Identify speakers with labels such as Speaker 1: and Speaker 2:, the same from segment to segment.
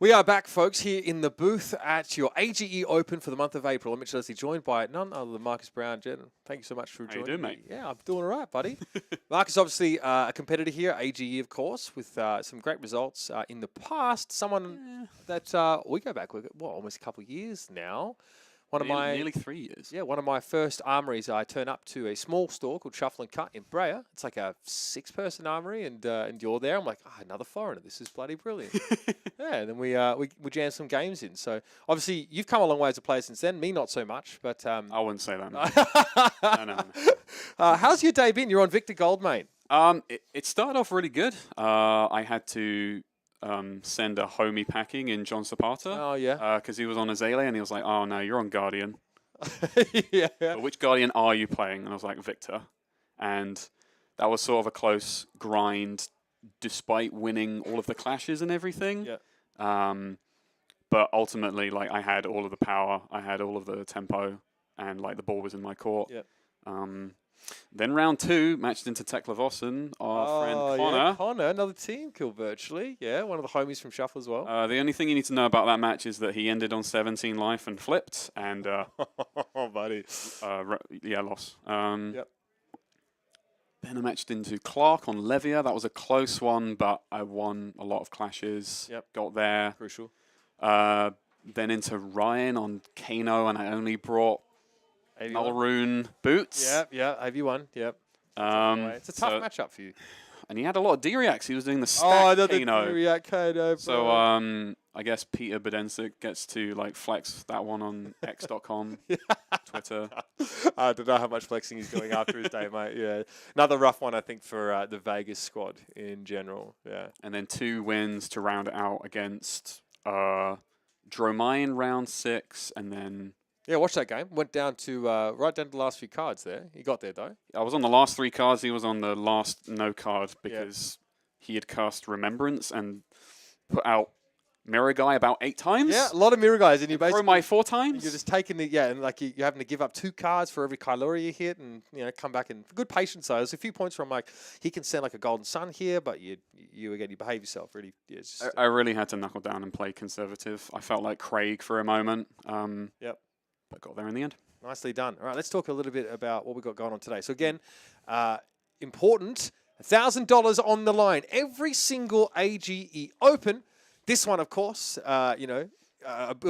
Speaker 1: We are back, folks, here in the booth at your AGE Open for the month of April. I'm Mitch Leslie, joined by none other than Marcus Brown. Jen, thank you so much for joining me.
Speaker 2: How you doing, mate?
Speaker 1: Yeah, I'm doing all right, buddy. Marcus, obviously a competitor here, AGE, of course, with some great results in the past. Someone that we go back with, almost a couple of years now.
Speaker 2: Nearly 3 years.
Speaker 1: Yeah, one of my first armories, I turn up to a small store called Shuffle and Cut in Brea. It's like a 6-person armory, and you're there. I'm like, another foreigner. This is bloody brilliant. Yeah, and then we jammed some games in. So obviously you've come a long way as a player since then. Me, not so much, but
Speaker 2: I wouldn't say that. No.
Speaker 1: How's your day been? You're on Victor Goldmane.
Speaker 2: It started off really good. I had to send a homie packing in John Zapata.
Speaker 1: Oh, yeah.
Speaker 2: Because he was on Iaali, and he was like, "Oh no, you're on Guardian."
Speaker 1: Yeah.
Speaker 2: But which Guardian are you playing? And I was like, Victor. And that was sort of a close grind, despite winning all of the clashes and everything.
Speaker 1: Yeah.
Speaker 2: But ultimately, like, I had all of the power, I had all of the tempo, and like the ball was in my court.
Speaker 1: Yeah.
Speaker 2: Then round 2, matched into Teklevossen, our friend Connor.
Speaker 1: Yeah, Connor, another team kill virtually. Yeah, one of the homies from Shuffle as well.
Speaker 2: The only thing you need to know about that match is that he ended on 17 life and flipped, and
Speaker 1: oh, buddy.
Speaker 2: Loss.
Speaker 1: Yep.
Speaker 2: Then I matched into Clark on Levia. That was a close one, but I won a lot of clashes.
Speaker 1: Yep.
Speaker 2: Got there.
Speaker 1: Crucial.
Speaker 2: Then into Ryan on Kano, and I only brought Malrune boots.
Speaker 1: Yeah, AV1, yep. It's a tough matchup for you.
Speaker 2: And he had a lot of D-reacts. He was doing the stack Kano.
Speaker 1: D-react Kano.
Speaker 2: So I guess Peter Bedensic gets to like flex that one on x.com, Twitter.
Speaker 1: I don't know how much flexing he's doing after his day, mate. Yeah, another rough one, I think, for the Vegas squad in general. Yeah.
Speaker 2: And then 2 wins to round it out against Dromine round 6, and then...
Speaker 1: Yeah, watch that game. Went down to right down to the last few cards there. He got there, though.
Speaker 2: I was on the last 3 cards. He was on the last no card because he had cast Remembrance and put out Mirror Guy about 8 times.
Speaker 1: Yeah, a lot of Mirror Guys. And you basically...
Speaker 2: Throw my 4 times.
Speaker 1: You're just taking the... Yeah, and like you're having to give up 2 cards for every Kylori you hit and, come back and... Good patience, though. There's a few points where I'm like, he can send like a Golden Sun here, but you behave yourself really. Yeah, it's just,
Speaker 2: I really had to knuckle down and play conservative. I felt like Craig for a moment.
Speaker 1: Yep.
Speaker 2: But got there in the end.
Speaker 1: Nicely done. All right, let's talk a little bit about what we've got going on today. So again, important, $1,000 on the line. Every single AGE Open. This one, of course, a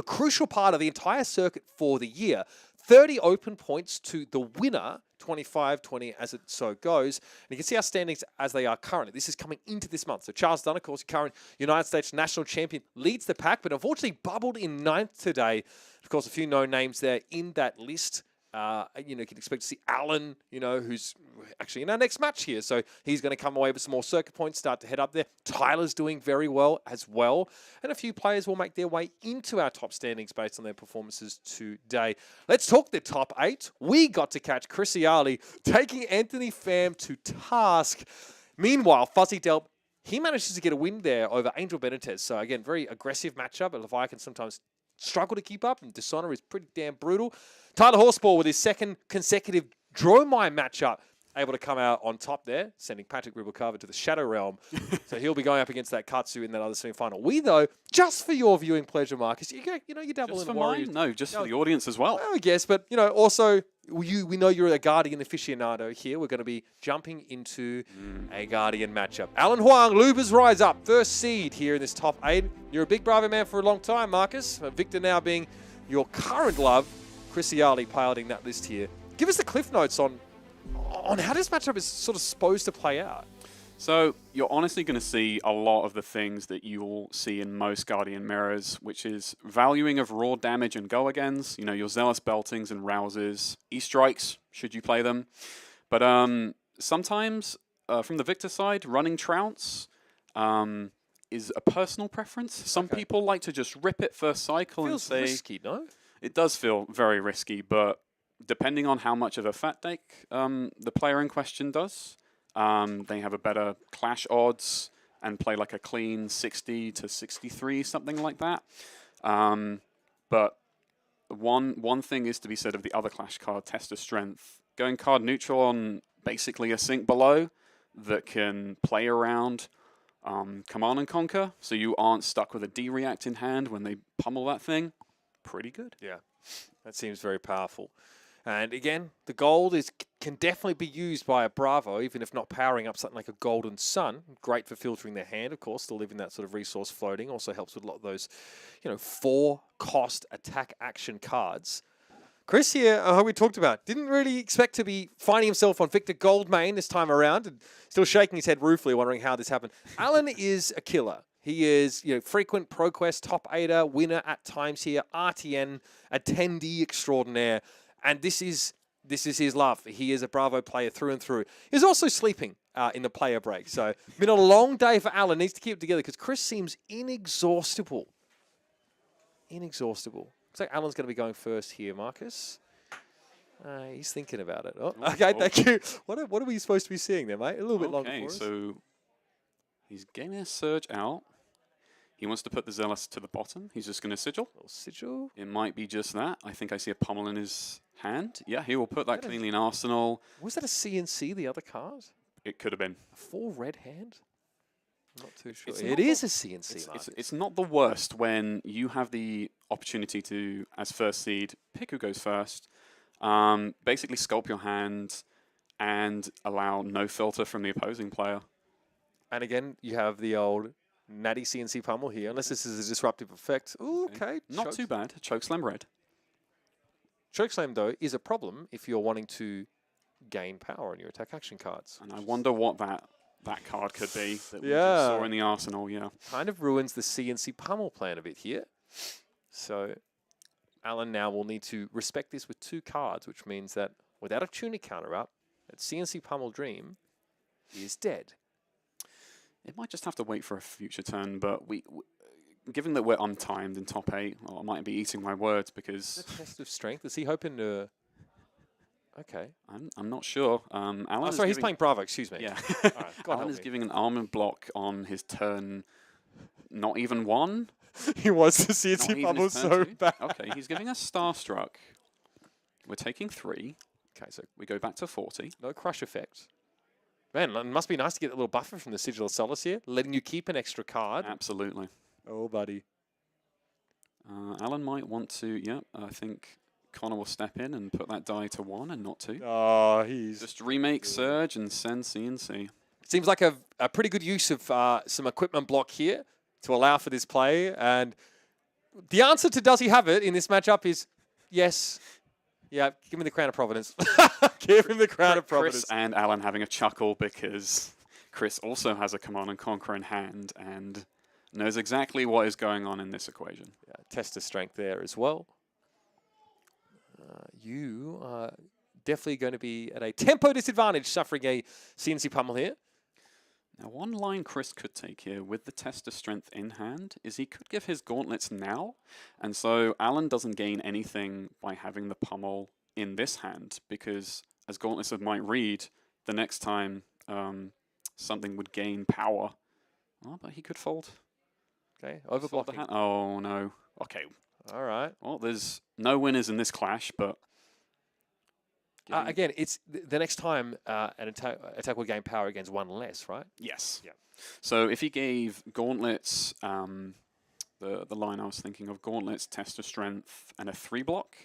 Speaker 1: crucial part of the entire circuit for the year. 30 open points to the winner, 25-20 as it so goes. And you can see our standings as they are currently. This is coming into this month. So Charles Dunn, of course, current United States national champion, leads the pack, but unfortunately bubbled in 9th today. Of course, a few known names there in that list. You can expect to see Alan, who's actually in our next match here. So he's going to come away with some more circuit points, start to head up there. Tyler's doing very well as well. And a few players will make their way into our top standings based on their performances today. Let's talk the top 8. We got to catch Chris Iaali taking Anthony Pham to task. Meanwhile, Fuzzy Delp, he manages to get a win there over Angel Benitez. So again, very aggressive matchup. But Leviathan sometimes struggle to keep up, and Dishonor is pretty damn brutal. Tyler Horsball with his 2nd consecutive Dromine matchup, able to come out on top there, sending Patrick Rubalcava to the Shadow Realm. So he'll be going up against that Katsu in that other semi-final. We, though, just for your viewing pleasure, Marcus, you dabble
Speaker 2: just
Speaker 1: in
Speaker 2: for
Speaker 1: Warriors.
Speaker 2: Mine? No, just for the audience as well.
Speaker 1: I guess, but, also, we know you're a Guardian aficionado here. We're going to be jumping into a Guardian matchup. Alan Hoang, Lubers rise up, first seed here in this top 8. You're a big Bravo man for a long time, Marcus. Victor now being your current love. Chris Iaali piloting that list here. Give us the cliff notes on how this matchup is sort of supposed to play out.
Speaker 2: So you're honestly going to see a lot of the things that you will see in most Guardian mirrors, which is valuing of raw damage and go-agains, your Zealous Beltings and Rouses, E-Strikes, should you play them. But sometimes, from the Victor side, running Trounce is a personal preference. Some people like to just rip it first cycle and say...
Speaker 1: Feels risky, no?
Speaker 2: It does feel very risky, but depending on how much of a fat deck the player in question does, they have a better clash odds and play like a clean 60 to 63, something like that. But one thing is to be said of the other clash card, Test of Strength. Going card neutral on basically a sync below that can play around Command and Conquer, so you aren't stuck with a D-react in hand when they pummel that thing. Pretty good.
Speaker 1: Yeah, that seems very powerful. And again, the gold can definitely be used by a Bravo, even if not powering up something like a Golden Sun. Great for filtering their hand, of course, still leaving that sort of resource floating. Also helps with a lot of those, 4-cost attack action cards. Chris here, we talked about, didn't really expect to be finding himself on Victor Goldmane this time around, and still shaking his head ruefully, wondering how this happened. Alan is a killer. He is, frequent ProQuest top 8er, winner at times here, RTN, attendee extraordinaire. And this is his love. He is a Bravo player through and through. He's also sleeping in the player break. So, been a long day for Alan. Needs to keep it together because Chris seems inexhaustible. Inexhaustible. Looks like Alan's going to be going first here, Marcus. He's thinking about it. Oh, okay, thank you. What are we supposed to be seeing there, mate? A little bit longer for us.
Speaker 2: So he's getting a Surge out. He wants to put the Zealous to the bottom. He's just going to Sigil.
Speaker 1: Little Sigil.
Speaker 2: It might be just that. I think I see a pummel in his hand. Yeah, he will put that cleanly in Arsenal.
Speaker 1: Was that a CNC, the other card?
Speaker 2: It could have been.
Speaker 1: A 4 red hand? I'm not too sure.
Speaker 2: It's
Speaker 1: It is a CNC,
Speaker 2: it's not the worst when you have the opportunity to, as first seed, pick who goes first, basically sculpt your hand and allow no filter from the opposing player.
Speaker 1: And again, you have the old natty CNC pummel here, unless this is a disruptive effect. Ooh, okay.
Speaker 2: Not too bad. Chokeslam red.
Speaker 1: Chokeslam, though, is a problem if you're wanting to gain power on your attack action cards.
Speaker 2: And I wonder what that card could be that we just saw in the arsenal,
Speaker 1: Kind of ruins the CNC pummel plan a bit here. So Alan now will need to respect this with 2 cards, which means that without a tunic counter up, that CNC pummel dream is dead.
Speaker 2: It might just have to wait for a future turn, but given that we're untimed in top 8, well, I might be eating my words because...
Speaker 1: The test of strength. Is he hoping to... Okay.
Speaker 2: I'm not sure. Alan
Speaker 1: sorry, he's playing Bravo, excuse me.
Speaker 2: Yeah.
Speaker 1: All right,
Speaker 2: Alan is giving an armor block on his turn, not even 1.
Speaker 1: He wants to see CNC pummel so bad.
Speaker 2: Okay, he's giving us Starstruck. We're taking 3.
Speaker 1: Okay, so
Speaker 2: we go back to 40.
Speaker 1: No crush effect. Man, it must be nice to get a little buffer from the Sigil of Solace here, letting you keep an extra card.
Speaker 2: Absolutely.
Speaker 1: Oh, buddy.
Speaker 2: Alan might want to, I think Connor will step in and put that die to 1 and not 2.
Speaker 1: Oh, he's...
Speaker 2: Just remake Surge and send CNC.
Speaker 1: Seems like a pretty good use of some equipment block here to allow for this play. And the answer to does he have it in this matchup is yes. Yeah, give me the Crown of Providence. Give him the Crown of Providence.
Speaker 2: Chris and Alan having a chuckle because Chris also has a Command and Conquer in hand and knows exactly what is going on in this equation.
Speaker 1: Yeah, test of strength there as well. You are definitely going to be at a tempo disadvantage, suffering a CNC pummel here.
Speaker 2: Now, one line Chris could take here with the test of strength in hand is he could give his gauntlets now, and so Alan doesn't gain anything by having the pummel in this hand, because as gauntlets might read, the next time something would gain power. Oh, but he could fold.
Speaker 1: Okay, overblocking.
Speaker 2: Oh, no. Okay.
Speaker 1: All right.
Speaker 2: Well, there's no winners in this clash, but...
Speaker 1: again, it's the next time an attack will gain power against 1 less, right?
Speaker 2: Yes.
Speaker 1: Yeah.
Speaker 2: So if he gave gauntlets, the line I was thinking of, gauntlets, test of strength, and a 3 block,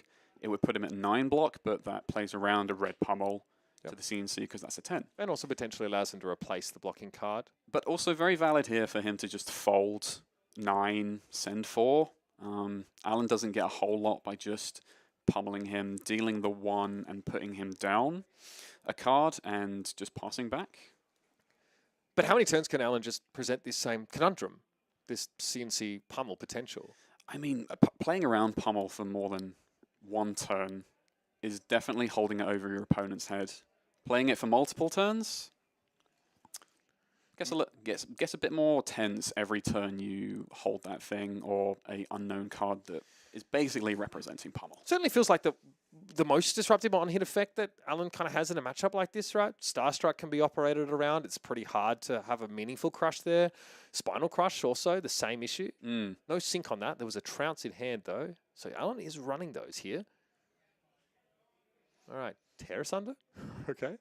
Speaker 2: it would put him at 9 block, but that plays around a red pummel to the CNC because that's a 10. And
Speaker 1: also potentially allows him to replace the blocking card.
Speaker 2: But also very valid here for him to just fold 9, send 4. Alan doesn't get a whole lot by just pummeling him, dealing the 1 and putting him down a card and just passing back.
Speaker 1: But how many turns can Alan just present this same conundrum, this CNC pummel potential?
Speaker 2: I mean, playing around pummel for more than 1 turn is definitely holding it over your opponent's head. Playing it for multiple turns gets a bit more tense every turn you hold that thing or a unknown card that is basically representing pummel.
Speaker 1: Certainly feels like the most disruptive on-hit effect that Alan kind of has in a matchup like this, right? Starstruck can be operated around. It's pretty hard to have a meaningful crush there. Spinal Crush also, the same issue. No sync on that. There was a trounce in hand, though. So Alan is running those here. All right. Tear Asunder? Okay.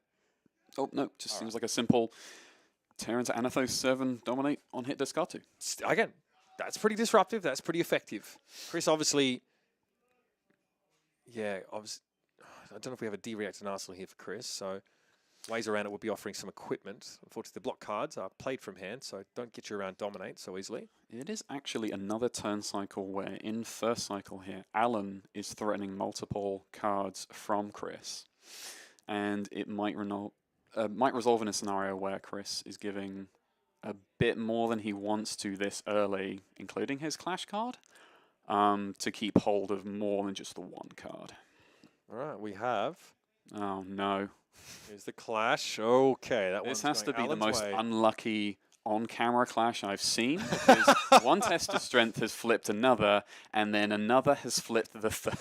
Speaker 2: Oh, no. Just seems like a simple tear into Anathos 7, dominate on hit discard 2.
Speaker 1: Again, that's pretty disruptive. That's pretty effective. Chris, obviously, yeah, obviously, I don't know if we have a D-react in Arsenal here for Chris, so ways around it would be offering some equipment. Unfortunately, the block cards are played from hand, so don't get you around dominate so easily.
Speaker 2: It is actually another turn cycle where in first cycle here, Alan is threatening multiple cards from Chris. And it might resolve in a scenario where Chris is giving a bit more than he wants to this early, including his clash card, to keep hold of more than just the one card.
Speaker 1: All right, we have...
Speaker 2: Oh, no.
Speaker 1: Here's the clash. Okay, that
Speaker 2: This
Speaker 1: one's
Speaker 2: has to
Speaker 1: going
Speaker 2: be the
Speaker 1: Alan's
Speaker 2: most
Speaker 1: way.
Speaker 2: unlucky on-camera clash I've seen, because one test of strength has flipped another, and then another has flipped the third.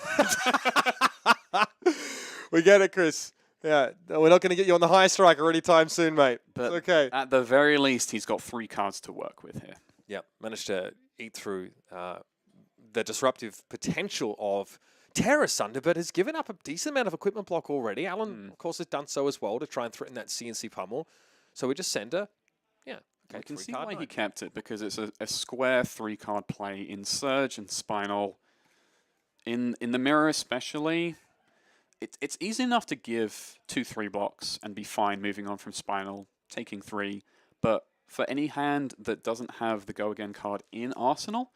Speaker 1: We get it, Chris. Yeah, we're not going to get you on the high striker anytime soon, mate.
Speaker 2: But
Speaker 1: It's okay.
Speaker 2: at the very least, he's got 3 cards to work with here.
Speaker 1: Yep, managed to eat through the disruptive potential of Terra Sunder, but has given up a decent amount of equipment block already. Alan, of course, has done so as well to try and threaten that CNC pummel. So we just send her, yeah. Okay,
Speaker 2: I can see
Speaker 1: 3-card
Speaker 2: why he
Speaker 1: nine.
Speaker 2: kept it, because it's a square 3-card play in Surge and Spinal. In the mirror especially, it's easy enough to give 2-3 blocks and be fine moving on from Spinal, taking 3. But for any hand that doesn't have the Go Again card in Arsenal,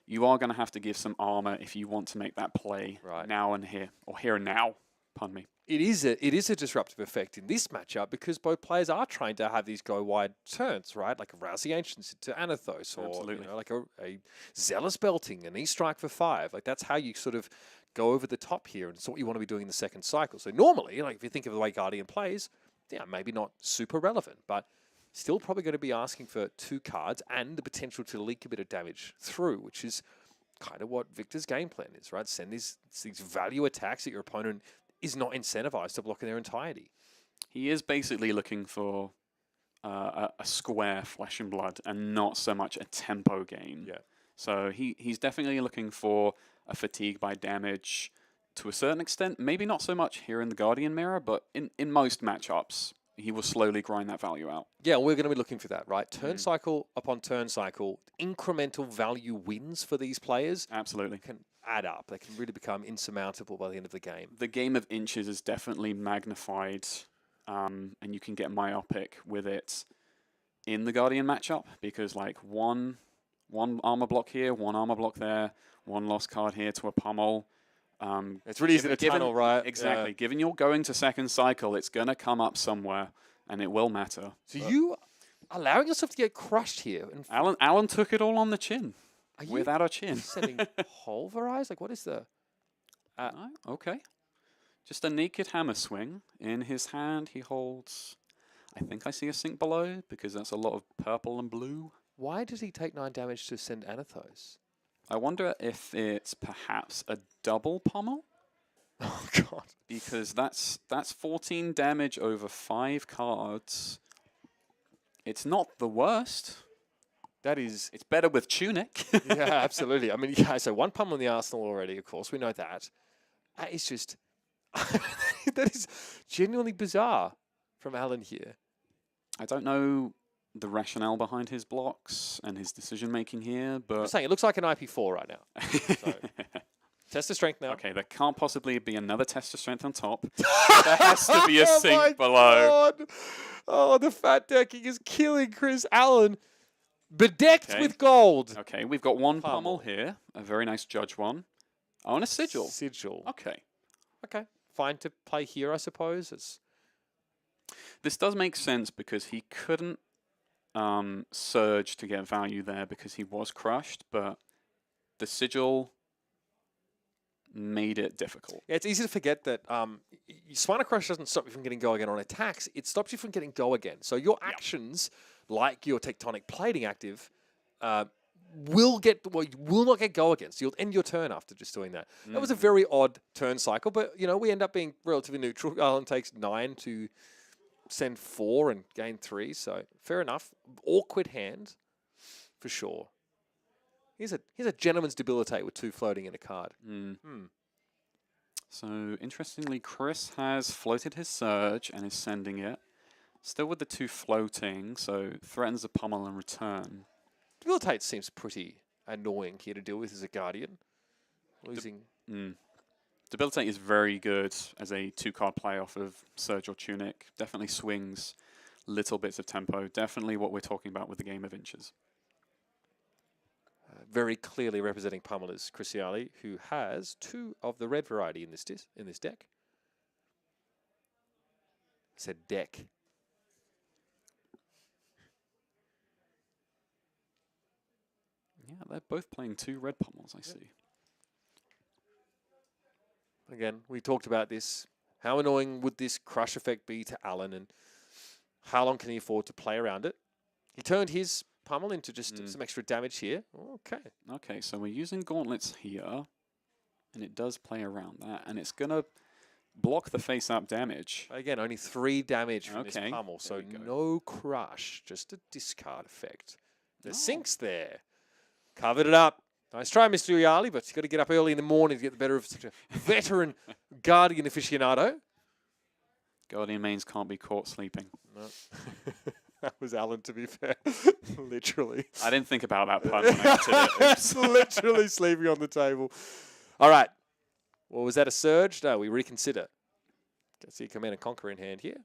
Speaker 2: you are going to have to give some armor if you want to make that play now and here, or here and now, pardon me.
Speaker 1: It is a disruptive effect in this matchup because both players are trying to have these go wide turns, right? Like a Rousey Ancients into Anathos, or you know, like a Zealous Belting, an E-Strike for 5. Like that's how you sort of go over the top here, and it's what you want to be doing in the second cycle. So normally, like if you think of the way Guardian plays, yeah, maybe not super relevant, but still probably going to be asking for 2 cards and the potential to leak a bit of damage through, which is kind of what Victor's game plan is, right? Send these value attacks that your opponent is not incentivized to block in their entirety.
Speaker 2: He is basically looking for a square Flesh and Blood and not so much a tempo game.
Speaker 1: Yeah.
Speaker 2: So he's definitely looking for a fatigue by damage to a certain extent. Maybe not so much here in the Guardian Mirror, but in most matchups, he will slowly grind that value out.
Speaker 1: Yeah, we're going to be looking for that, right? Turn cycle upon turn cycle, incremental value wins for these players.
Speaker 2: Absolutely.
Speaker 1: Can add up. They can really become insurmountable by the end of the game.
Speaker 2: The game of inches is definitely magnified, and you can get myopic with it in the Guardian matchup, because like one armor block here, one armor block there, one lost card here to a pummel.
Speaker 1: It's really easy to tunnel, right?
Speaker 2: Exactly. Given you're going to second cycle, it's going to come up somewhere, and it will matter.
Speaker 1: So you allowing yourself to get crushed here. And
Speaker 2: Alan took it all on the chin. Without a chin.
Speaker 1: Sending pulverize? Like, what is the...
Speaker 2: No? Okay. Just a naked hammer swing. In his hand, he holds... I think I see a sink below, because that's a lot of purple and blue.
Speaker 1: Why does he take 9 damage to send Anathos?
Speaker 2: I wonder if it's perhaps a double pummel?
Speaker 1: Oh, God.
Speaker 2: Because that's 14 damage over 5 cards. It's not the worst.
Speaker 1: That is...
Speaker 2: It's better with Tunic.
Speaker 1: Yeah, absolutely. I mean, yeah, so 1 pummel in the Arsenal already, of course. We know that. That is just... that is genuinely bizarre from Alan here.
Speaker 2: I don't know the rationale behind his blocks and his decision-making here, but...
Speaker 1: I'm saying, it looks like an IP4 right now. So, test of strength now.
Speaker 2: Okay, there can't possibly be another test of strength on top. There has to be a sink below.
Speaker 1: God. Oh, the fat decking is killing Chris Allen. Bedecked with gold.
Speaker 2: Okay, we've got one pummel here. A very nice judge one. Oh, and a sigil.
Speaker 1: Sigil.
Speaker 2: Okay.
Speaker 1: Okay. Fine to play here, I suppose.
Speaker 2: This does make sense because he couldn't surge to get value there because he was crushed, but the sigil made it difficult.
Speaker 1: Yeah, it's easy to forget that Spinal Crush doesn't stop you from getting go again on attacks. It stops you from getting go again. So your actions, like your tectonic plating active, will not get go again. So you'll end your turn after just doing that. That was a very odd turn cycle, but we end up being relatively neutral. Alan takes 9 to send 4 and gain 3, so fair enough. Awkward hand, for sure. Here's a gentleman's debilitate with 2 floating in a card.
Speaker 2: So, interestingly, Chris has floated his surge and is sending it. Still with the 2 floating, so threatens a pummel in return.
Speaker 1: Debilitate seems pretty annoying here to deal with as a Guardian. Losing.
Speaker 2: Debilitate is very good as a 2-card play off of Surge or Tunic. Definitely swings little bits of tempo. Definitely what we're talking about with the game of inches.
Speaker 1: Very clearly representing pummel is Iaali, who has 2 of the red variety in this deck. Said deck.
Speaker 2: Yeah, they're both playing 2 red pummels, I see.
Speaker 1: Again, we talked about this. How annoying would this crush effect be to Alan, and how long can he afford to play around it? He turned his pummel into just some extra damage here. Okay.
Speaker 2: Okay, so we're using gauntlets here, and it does play around that, and it's going to block the face-up damage.
Speaker 1: Again, only 3 damage from this pummel, so no crush, just a discard effect. The sinks there. Covered it up. Nice try, Mr. Iaali, but you've got to get up early in the morning to get the better of such a veteran Guardian aficionado.
Speaker 2: Guardian mains can't be caught sleeping.
Speaker 1: No. That was Alan, to be fair. Literally.
Speaker 2: I didn't think about that pun when I entered it. Oops.
Speaker 1: Literally sleeping on the table. All right. Well, was that a surge? No, we reconsider. Can see Command and Conquer in hand here.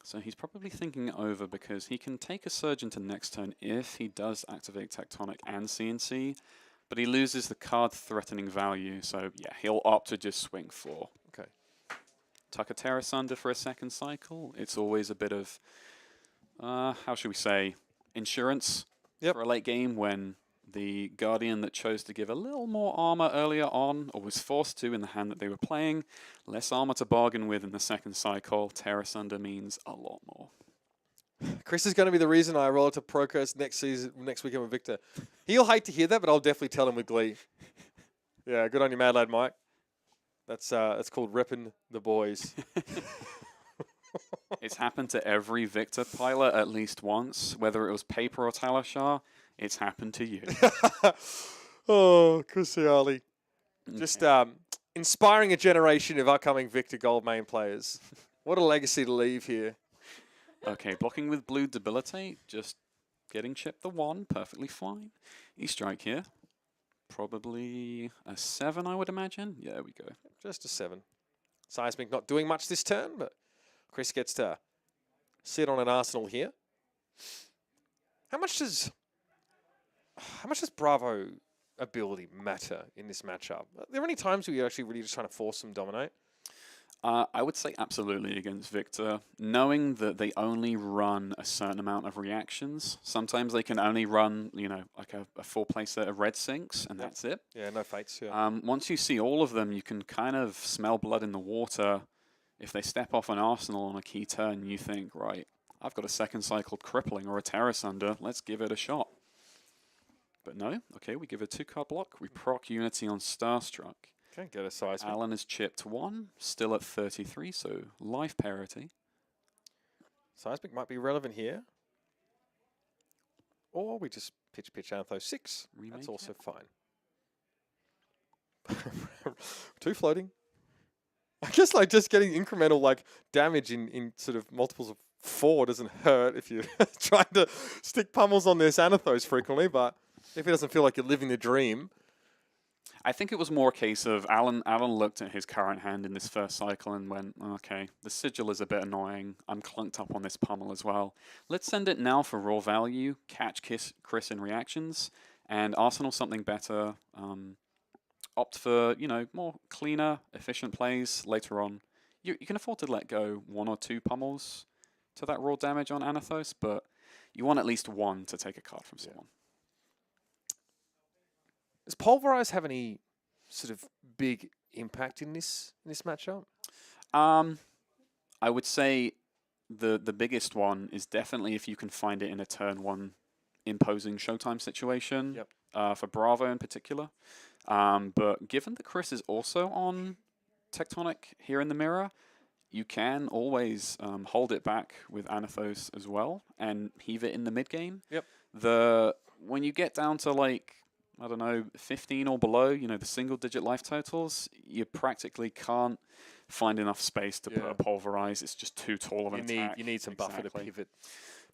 Speaker 2: So he's probably thinking it over because he can take a surge into next turn if he does activate Tectonic and CNC, but he loses the card threatening value. So yeah, he'll opt to just swing 4.
Speaker 1: Okay.
Speaker 2: Tuck a Terrace under for a second cycle. It's always a bit of, how should we say, insurance for a late game when the Guardian that chose to give a little more armor earlier on, or was forced to in the hand that they were playing, less armor to bargain with in the second cycle. Terrace under means a lot more.
Speaker 1: Chris is going to be the reason I roll to Procurse next weekend with Victor. He'll hate to hear that, but I'll definitely tell him with glee. Yeah, good on you, mad lad, Mike. That's called repping the boys.
Speaker 2: It's happened to every Victor pilot at least once, whether it was Paper or Talashar. It's happened to you.
Speaker 1: Oh, Iaali. Just inspiring a generation of upcoming Victor Goldmane players. What a legacy to leave here.
Speaker 2: Okay, blocking with blue debilitate, just getting chipped the 1, perfectly fine. E-strike here. Probably a 7, I would imagine. Yeah, there we go.
Speaker 1: Just a 7. Seismic not doing much this turn, but Chris gets to sit on an arsenal here. How much does Bravo ability matter in this matchup? Are there any times where you're actually really just trying to force them dominate?
Speaker 2: I would say absolutely against Victor, knowing that they only run a certain amount of reactions. Sometimes they can only run, you know, like a full play set of red sinks, and that's it.
Speaker 1: Yeah, no fates. Yeah.
Speaker 2: Once you see all of them, you can kind of smell blood in the water. If they step off an arsenal on a key turn, you think, right, I've got a second cycle crippling or a terrace under. Let's give it a shot. But no, okay, we give a 2-card block. We proc Unity on Starstruck.
Speaker 1: Okay, get a Seismic.
Speaker 2: Alan is chipped 1, still at 33, so life parity.
Speaker 1: Seismic might be relevant here. Or we just pitch Anthos 6. That's also fine. 2 floating. I guess like just getting incremental like damage in sort of multiples of 4 doesn't hurt if you're trying to stick pummels on this Anathos frequently, but if it doesn't feel like you're living the dream.
Speaker 2: I think it was more a case of Alan looked at his current hand in this first cycle and went, okay, the sigil is a bit annoying. I'm clunked up on this pummel as well. Let's send it now for raw value, catch Chris in reactions, and arsenal something better. Opt for, you know, more cleaner, efficient plays later on. You can afford to let go 1 or 2 pummels to that raw damage on Anathos, but you want at least 1 to take a card from someone.
Speaker 1: Does Pulverize have any sort of big impact in this matchup?
Speaker 2: I would say the biggest one is definitely if you can find it in a turn 1 imposing showtime situation. Yep. For Bravo in particular. But given that Chris is also on Tectonic here in the mirror, you can always hold it back with Anathos as well and heave it in the mid game.
Speaker 1: Yep.
Speaker 2: When you get down to like I don't know, 15 or below, you know, the single-digit life totals, you practically can't find enough space to put a pulverize. It's just too tall of an attack.
Speaker 1: You need some buffer to pivot.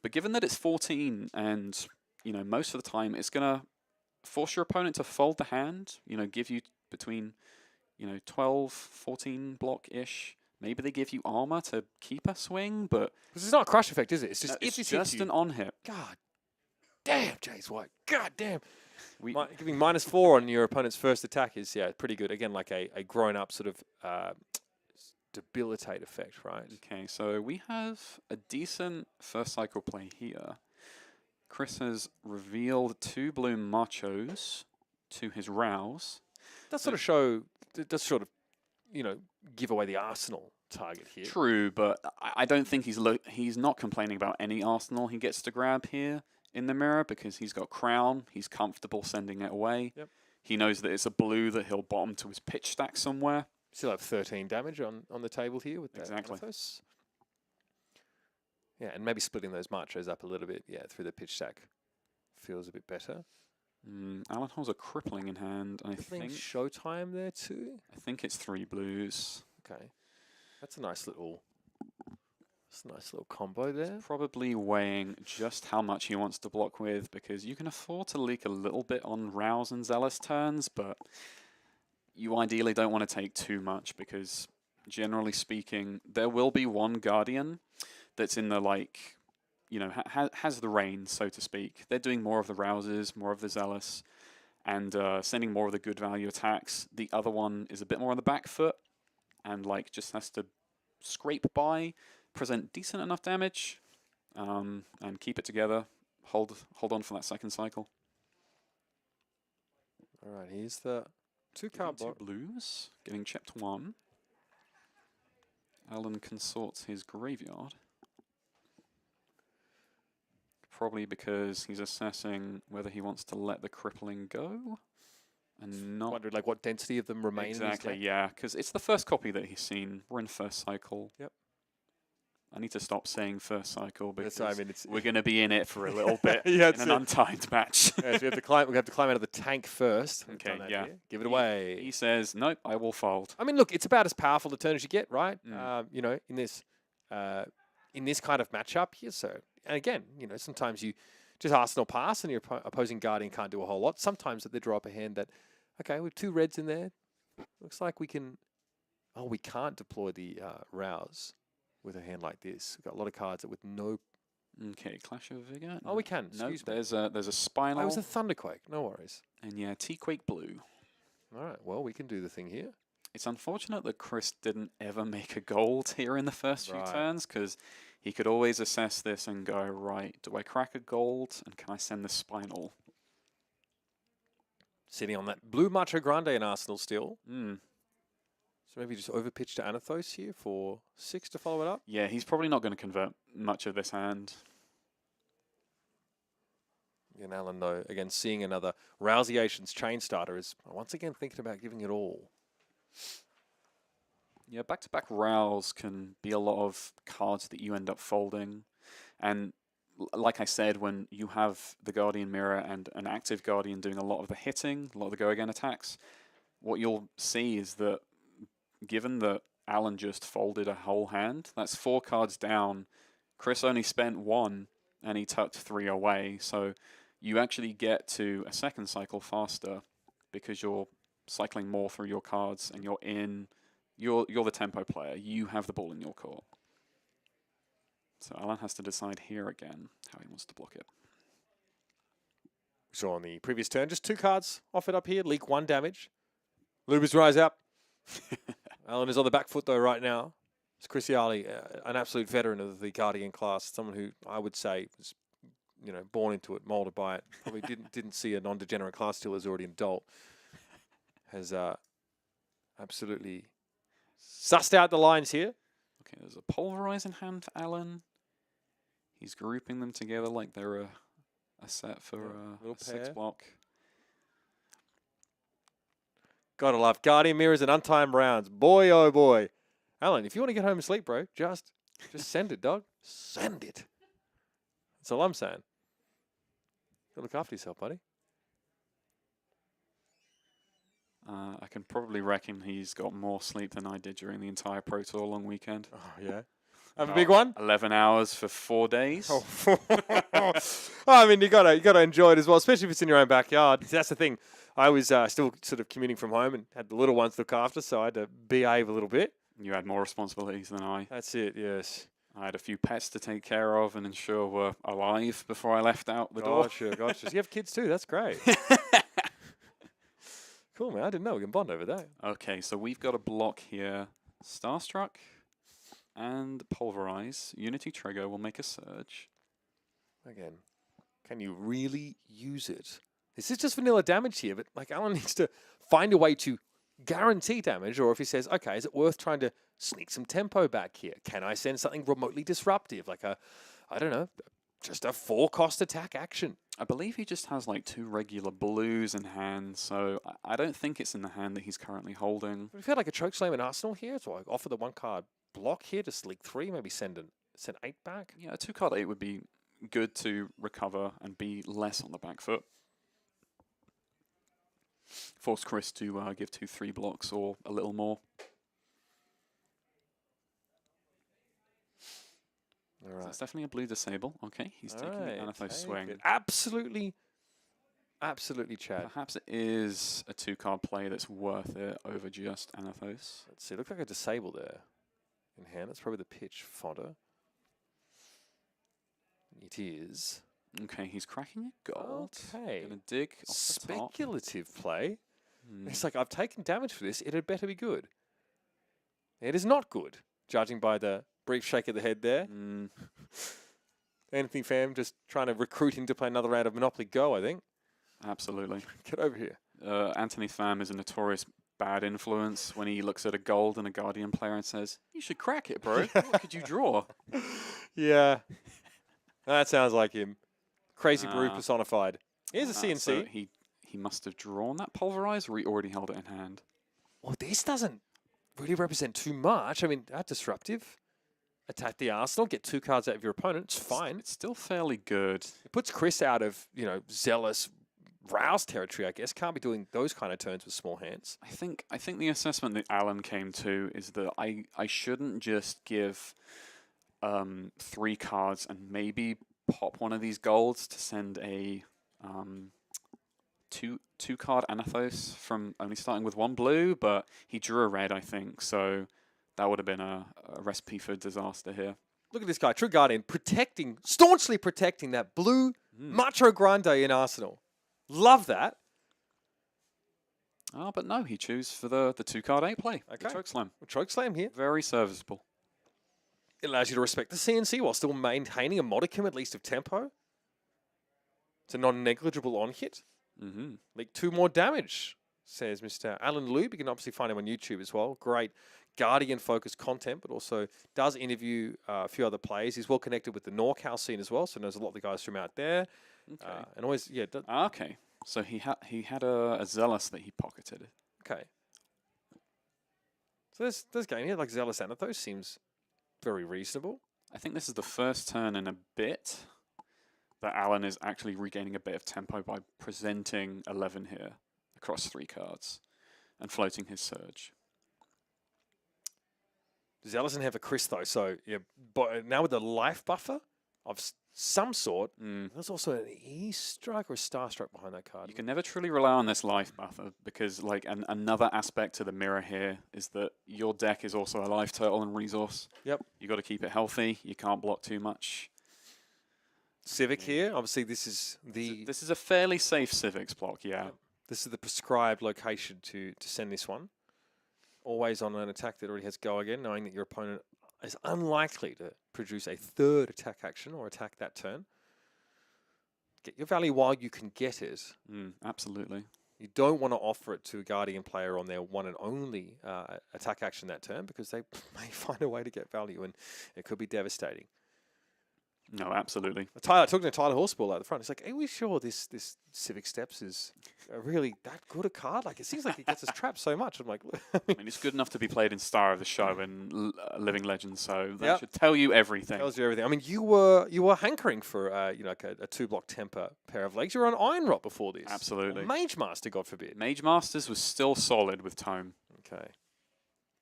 Speaker 2: But given that it's 14 and, you know, most of the time it's going to force your opponent to fold the hand, you know, give you between, you know, 12, 14 block-ish. Maybe they give you armor to keep a swing, but...
Speaker 1: This is not a crush effect, is it? It's just
Speaker 2: it's just an on-hit.
Speaker 1: God damn, Jace White. God damn. Giving -4 on your opponent's first attack is, pretty good. Again, like a grown-up sort of debilitate effect, right?
Speaker 2: Okay, so we have a decent first cycle play here. Chris has revealed 2 blue machos to his Rouse.
Speaker 1: Does sort of, you know, give away the Arsenal target here.
Speaker 2: True, but I don't think he's not complaining about any Arsenal he gets to grab here in the mirror because he's got Crown. He's comfortable sending it away.
Speaker 1: Yep.
Speaker 2: He knows that it's a blue that he'll bottom to his pitch stack somewhere.
Speaker 1: Still have 13 damage on the table here with that.
Speaker 2: Exactly.
Speaker 1: Amethyst. Yeah, and maybe splitting those machos up a little bit, through the pitch stack feels a bit better.
Speaker 2: Alan holds a crippling in hand, and I think
Speaker 1: Showtime there too.
Speaker 2: I think it's 3 blues.
Speaker 1: Okay, that's a nice little combo there.
Speaker 2: Probably weighing just how much he wants to block with, because you can afford to leak a little bit on Rouse and Zealous turns, but you ideally don't want to take too much because, generally speaking, there will be one Guardian that's in the, like, you know, has the reins, so to speak. They're doing more of the Rouses, more of the Zealous, and sending more of the good value attacks. The other one is a bit more on the back foot and, like, just has to scrape by, present decent enough damage, and keep it together. Hold on for that second cycle.
Speaker 1: All right, here's the 2-card
Speaker 2: Two blues, getting chipped 1. Alan consorts his graveyard. Probably because he's assessing whether he wants to let the crippling go and not...
Speaker 1: Wondered, like, what density of them remain
Speaker 2: Exactly,
Speaker 1: in his deck?
Speaker 2: yeah, because it's the first copy that he's seen. We're in first cycle.
Speaker 1: Yep.
Speaker 2: I need to stop saying first cycle because
Speaker 1: it's
Speaker 2: we're going to be in it for a little bit
Speaker 1: Yeah,
Speaker 2: in an untimed match.
Speaker 1: So we have to climb out of the tank first. We've
Speaker 2: Okay,
Speaker 1: done that
Speaker 2: yeah.
Speaker 1: here. Give it away.
Speaker 2: He says, nope, I will fold.
Speaker 1: I mean, look, it's about as powerful a turn as you get, right? You know, in this kind of matchup here. So, and again, you know, sometimes you just Arsenal pass and your opposing Guardian can't do a whole lot. Sometimes they draw up a hand that, okay, with 2 reds in there, looks like we can. Oh, we can't deploy the Rouse with a hand like this. We've got a lot of cards that with no.
Speaker 2: Okay, Clash of Vigor.
Speaker 1: Oh, we can.
Speaker 2: No,
Speaker 1: Excuse me.
Speaker 2: there's a Spinal.
Speaker 1: Oh, it was a Thunderquake. No worries.
Speaker 2: And yeah, T-Quake Blue.
Speaker 1: All right. Well, we can do the thing here.
Speaker 2: It's unfortunate that Chris didn't ever make a gold here in the first few turns, because he could always assess this and go, right, do I crack a gold and can I send the Spinal?
Speaker 1: Sitting on that blue Macho Grande in Arsenal still. So maybe just overpitch to Anathos here for 6 to follow it up.
Speaker 2: Yeah, he's probably not going to convert much of this hand.
Speaker 1: And Alan, though, again, seeing another Rouseations chain starter is once again thinking about giving it all.
Speaker 2: Yeah, back-to-back Rouse can be a lot of cards that you end up folding. And like I said, when you have the Guardian Mirror and an active Guardian doing a lot of the hitting, a lot of the go-again attacks, what you'll see is that given that Alan just folded a whole hand, that's 4 cards down. Chris only spent 1 and he tucked 3 away. So you actually get to a second cycle faster because you're cycling more through your cards and you're the tempo player. You have the ball in your court. So Alan has to decide here again how he wants to block it.
Speaker 1: We saw on the previous turn, just 2 cards off it up here. Leak 1 damage. Lubers rise up. Alan is on the back foot, though, right now. It's Chris Iaali, an absolute veteran of the Guardian class. Someone who I would say was, you know, born into it, molded by it. Probably didn't see a non-degenerate class till as already an adult. Has absolutely sussed out the lines here.
Speaker 2: Okay, there's a Pulverize in hand for Alan. He's grouping them together like they're a set for a 6 block.
Speaker 1: Gotta love Guardian Mirrors and Untimed Rounds. Boy, oh boy. Alan, if you want to get home and sleep, bro, just send it, dog. Send it. That's all I'm saying. Gotta look after yourself, buddy.
Speaker 2: can probably reckon he's got more sleep than I did during the entire Pro Tour long weekend.
Speaker 1: Oh, yeah. Have a big one?
Speaker 2: 11 hours for 4 days.
Speaker 1: Oh. I mean, you gotta enjoy it as well, especially if it's in your own backyard. That's the thing. I was still sort of commuting from home and had the little ones to look after, so I had to behave a little bit.
Speaker 2: You had more responsibilities than I.
Speaker 1: That's it, yes.
Speaker 2: I had a few pets to take care of and ensure were alive before I left out the door.
Speaker 1: Gotcha. You have kids too, that's great. Cool, man. I didn't know we can bond over that.
Speaker 2: Okay, so we've got a block here. Starstruck and Pulverize. Unity Trigger will make a surge.
Speaker 1: Again, can you really use it? This is just vanilla damage here, but like Alan needs to find a way to guarantee damage, or if he says, okay, is it worth trying to sneak some tempo back here? Can I send something remotely disruptive, like I don't know, just a 4-cost attack action?
Speaker 2: I believe he just has like 2 regular blues in hand, so I don't think it's in the hand that he's currently holding.
Speaker 1: We've had like a Chokeslam in Arsenal here, so I offer the 1-card block here to sleek 3, maybe send 8 back.
Speaker 2: Yeah, a 2-card 8 would be good to recover and be less on the back foot. Force Chris to give 2-3 blocks or a little more.
Speaker 1: All
Speaker 2: So
Speaker 1: right.
Speaker 2: it's definitely a blue disable. Okay, he's taking the Anathos swing.
Speaker 1: Absolutely, Chad.
Speaker 2: Perhaps it is a 2-card play that's worth it over just Anathos.
Speaker 1: Let's see, looks like a disable there in hand. That's probably the pitch fodder. It is.
Speaker 2: Okay, he's cracking a gold.
Speaker 1: Okay.
Speaker 2: Gonna dig off the top.
Speaker 1: Speculative play. It's like, I've taken damage for this. It had better be good. It is not good, judging by the brief shake of the head there. Anthony Pham just trying to recruit him to play another round of Monopoly Go, I think.
Speaker 2: Absolutely.
Speaker 1: Get over here.
Speaker 2: Anthony Pham is a notorious bad influence when he looks at a gold and a Guardian player and says, "You should crack it, bro. What could you draw?"
Speaker 1: Yeah. That sounds like him. Crazy brew personified. Here's a CNC.
Speaker 2: So he must have drawn that Pulverize, or he already held it in hand.
Speaker 1: Well, this doesn't really represent too much. I mean, that's disruptive. Attack the Arsenal, get 2 cards out of your opponent. It's fine.
Speaker 2: It's still fairly good.
Speaker 1: It puts Chris out of, zealous rouse territory, I guess. Can't be doing those kind of turns with small hands.
Speaker 2: I think the assessment that Alan came to is that I shouldn't just give 3 cards and maybe pop one of these golds to send a 2-card Anathos from only starting with 1 blue, but he drew a red, I think, so that would have been a recipe for disaster here.
Speaker 1: Look at this guy, True Guardian, staunchly protecting that blue Macho Grande in Arsenal. Love that.
Speaker 2: Oh, but no, he chose for the 2-card 8 play.
Speaker 1: Okay.
Speaker 2: Chokeslam.
Speaker 1: Chokeslam here.
Speaker 2: Very serviceable.
Speaker 1: It allows you to respect the CNC while still maintaining a modicum at least of tempo. It's a non-negligible on-hit. Leak 2 more damage, says Mr. Alan Lube. You can obviously find him on YouTube as well. Great Guardian-focused content, but also does interview a few other players. He's well connected with the NorCal scene as well, so knows a lot of the guys from out there.
Speaker 2: Okay.
Speaker 1: And always,
Speaker 2: Okay. So he had a Zealous that he pocketed.
Speaker 1: Okay. So this game here, like Zealous Anathos, seems very reasonable.
Speaker 2: I think this is the first turn in a bit that Alan is actually regaining a bit of tempo by presenting 11 here across 3 cards and floating his surge.
Speaker 1: Zealous doesn't have a Chris though, so yeah. But now with the life buffer of some sort, there's also an E-strike or a Starstruck behind that card.
Speaker 2: You can never truly rely on this life buffer because, like, another aspect to the mirror here is that your deck is also a life total and resource.
Speaker 1: Yep.
Speaker 2: You got to keep it healthy. You can't block too much.
Speaker 1: Civic here, obviously this is the...
Speaker 2: This is a fairly safe Civics block, yeah.
Speaker 1: This is the prescribed location to send this one. Always on an attack that already has go again, knowing that your opponent is unlikely to produce a 3rd attack action or attack that turn. Get your value while you can get it.
Speaker 2: Absolutely.
Speaker 1: You don't want to offer it to a Guardian player on their one and only attack action that turn because they may find a way to get value and it could be devastating.
Speaker 2: No, absolutely.
Speaker 1: Talking to Tyler Horsball at the front, he's like, "Are we sure this Civic Steps is really that good a card? Like, it seems like it gets us trapped so much." I'm like,
Speaker 2: I mean, it's good enough to be played in Star of the Show and Living Legend, so that
Speaker 1: Yep.
Speaker 2: should tell you everything.
Speaker 1: tells you everything. I mean, you were hankering for like a 2-block temper pair of legs. You were on Iron Rot before this.
Speaker 2: Absolutely.
Speaker 1: Or Mage Master, God forbid.
Speaker 2: Mage Masters was still solid with Tome.
Speaker 1: Okay.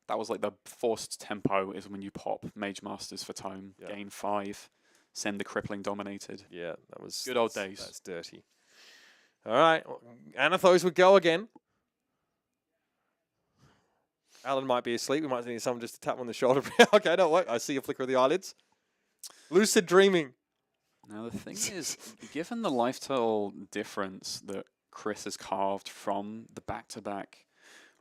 Speaker 2: That was like the forced tempo is when you pop Mage Masters for Tome,
Speaker 1: Yeah.
Speaker 2: gain 5, send the Crippling Dominated.
Speaker 1: Yeah, that was
Speaker 2: Good old days.
Speaker 1: That's dirty. All right, Anathos would go again. Alan might be asleep. We might need someone just to tap him on the shoulder. Okay, no, wait. I see a flicker of the eyelids. Lucid dreaming.
Speaker 2: Now, the thing is, given the lifestyle difference that Chris has carved from the back-to-back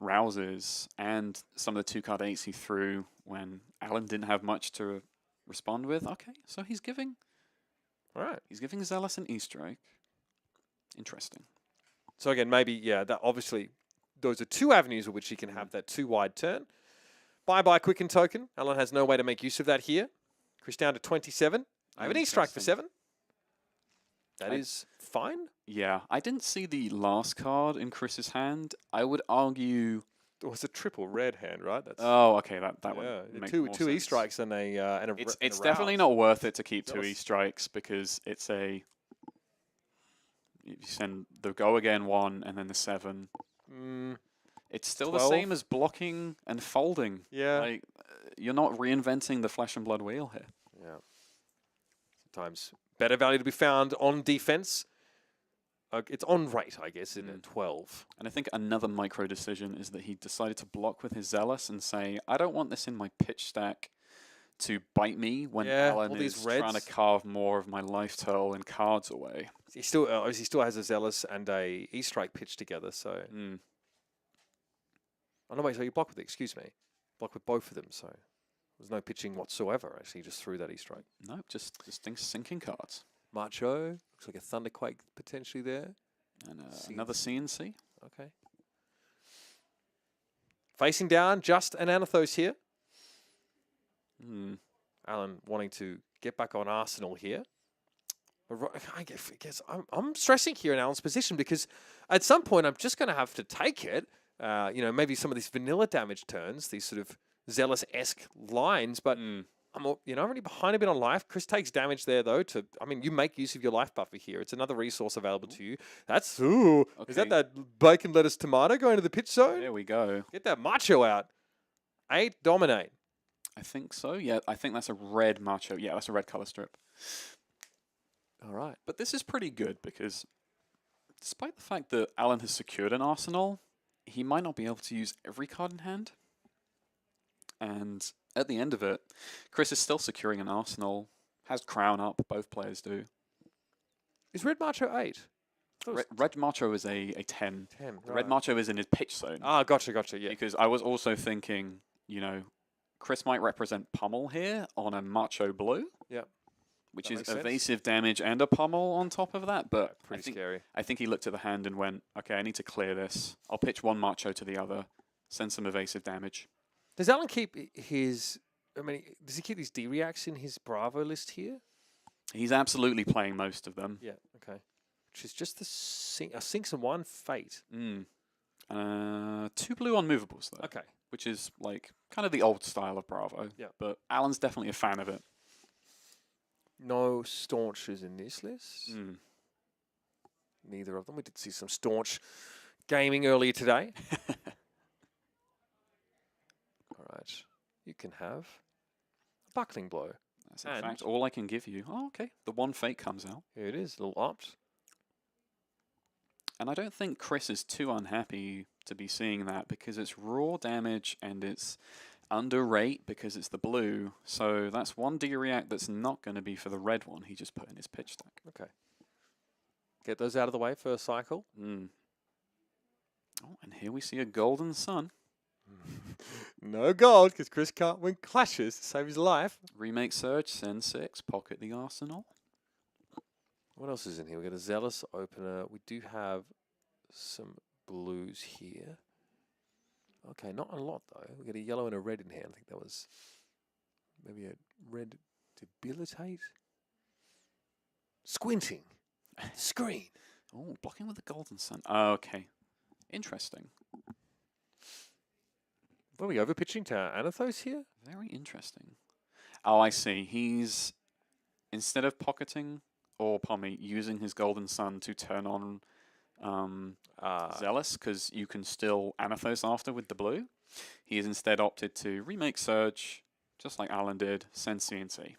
Speaker 2: Rouses and some of the 2-card 8s he threw when Alan didn't have much to respond with, okay, so he's giving
Speaker 1: All right.
Speaker 2: He's giving Zealous an E-Strike. Interesting.
Speaker 1: So again, maybe, yeah, that obviously, those are 2 avenues in which he can have that 2-wide turn. Bye-bye Quicken Token. Alan has no way to make use of that here. Chris down to 27. I have an E-Strike for 7. That is fine.
Speaker 2: Yeah, I didn't see the last card in Chris's hand. I would argue...
Speaker 1: It was a triple red hand, right? That's
Speaker 2: Oh, okay, that
Speaker 1: yeah,
Speaker 2: would make
Speaker 1: two
Speaker 2: more
Speaker 1: two
Speaker 2: sense.
Speaker 1: E-Strikes and a
Speaker 2: It's definitely not worth it to keep 2
Speaker 1: Zealous.
Speaker 2: E-Strikes because it's a... You send the Go Again 1 and then the 7. It's still
Speaker 1: 12?
Speaker 2: the same as blocking and folding.
Speaker 1: Yeah.
Speaker 2: Like, you're not reinventing the Flesh and Blood wheel here.
Speaker 1: Yeah. Sometimes better value to be found on defense. It's on rate, I guess, in 12.
Speaker 2: And I think another micro decision is that he decided to block with his Zealous and say, I don't want this in my pitch stack to bite me when Alan
Speaker 1: all these
Speaker 2: is trying to
Speaker 1: reds.
Speaker 2: carve more of my life total and cards away.
Speaker 1: He still obviously still has a Zealous and a E-Strike pitched together, so... Oh, no, wait, so you block with it, excuse me. Block with both of them, so... There's no pitching whatsoever, actually, just through that E-Strike.
Speaker 2: No, just things sinking cards.
Speaker 1: Macho, looks like a Thunderquake potentially there.
Speaker 2: And another CNC.
Speaker 1: Okay. Facing down, just an Anathos here. Alan wanting to get back on Arsenal here. I guess I'm stressing here in Alan's position because at some point I'm just going to have to take it. Maybe some of these vanilla damage turns, these sort of Zealous-esque lines, but I'm already behind a bit on life. Chris takes damage there, though. You make use of your life buffer here. It's another resource available to you. That's, is that bacon, lettuce, tomato going to the pitch zone?
Speaker 2: There we go.
Speaker 1: Get that Macho out. 8, dominate.
Speaker 2: I think so. Yeah, I think that's a red Macho. Yeah, that's a red color strip.
Speaker 1: All right.
Speaker 2: But this is pretty good because despite the fact that Alan has secured an Arsenal, he might not be able to use every card in hand. And at the end of it, Chris is still securing an Arsenal, has Crown up, both players do.
Speaker 1: Is Red Macho 8?
Speaker 2: Red Macho is a 10.
Speaker 1: 10,
Speaker 2: The Red Macho is in his pitch zone.
Speaker 1: Ah, gotcha, yeah.
Speaker 2: Because I was also thinking, Chris might represent Pummel here on a Macho Blue.
Speaker 1: Yep.
Speaker 2: Which
Speaker 1: That
Speaker 2: is
Speaker 1: makes sense.
Speaker 2: evasive damage and a Pummel on top of that. But
Speaker 1: Pretty scary.
Speaker 2: I think he looked at the hand and went, okay, I need to clear this. I'll pitch one Macho to the other, send some evasive damage.
Speaker 1: Does Alan keep does he keep these D-reacts in his Bravo list here?
Speaker 2: He's absolutely playing most of them.
Speaker 1: Yeah, okay. Which is just a Sinks and 1 Fate.
Speaker 2: 2 blue unmovables, though.
Speaker 1: Okay.
Speaker 2: Which is, like, kind of the old style of Bravo.
Speaker 1: Yeah.
Speaker 2: But Alan's definitely a fan of it.
Speaker 1: No Staunches in this list. Neither of them. We did see some Staunch gaming earlier today. All right. You can have a Buckling Blow.
Speaker 2: That's in fact all I can give you. Oh, okay. The 1 fate comes out.
Speaker 1: Here it is, a little opt.
Speaker 2: And I don't think Chris is too unhappy to be seeing that because it's raw damage and it's under rate because it's the blue. So that's 1 D-react that's not going to be for the red one he just put in his pitch stack.
Speaker 1: Okay. Get those out of the way first cycle.
Speaker 2: Oh, and here we see a Golden Sun.
Speaker 1: No gold, because Chris can't win clashes to save his life.
Speaker 2: Remake Surge, send 6, pocket the Arsenal.
Speaker 1: What else is in here? We got a Zealous opener. We do have some blues here. Okay, not a lot though. We got a yellow and a red in hand. I think that was maybe a red debilitate. squinting, screen.
Speaker 2: Oh, blocking with the Golden Sun. Okay. Interesting.
Speaker 1: Are we overpitching to Anathos here?
Speaker 2: Very interesting. Oh, I see. He's, instead of pocketing, or pardon me, using his Golden Sun to turn on Zealous, because you can still Anathos after with the blue, he has instead opted to remake Surge, just like Alan did, send CNC.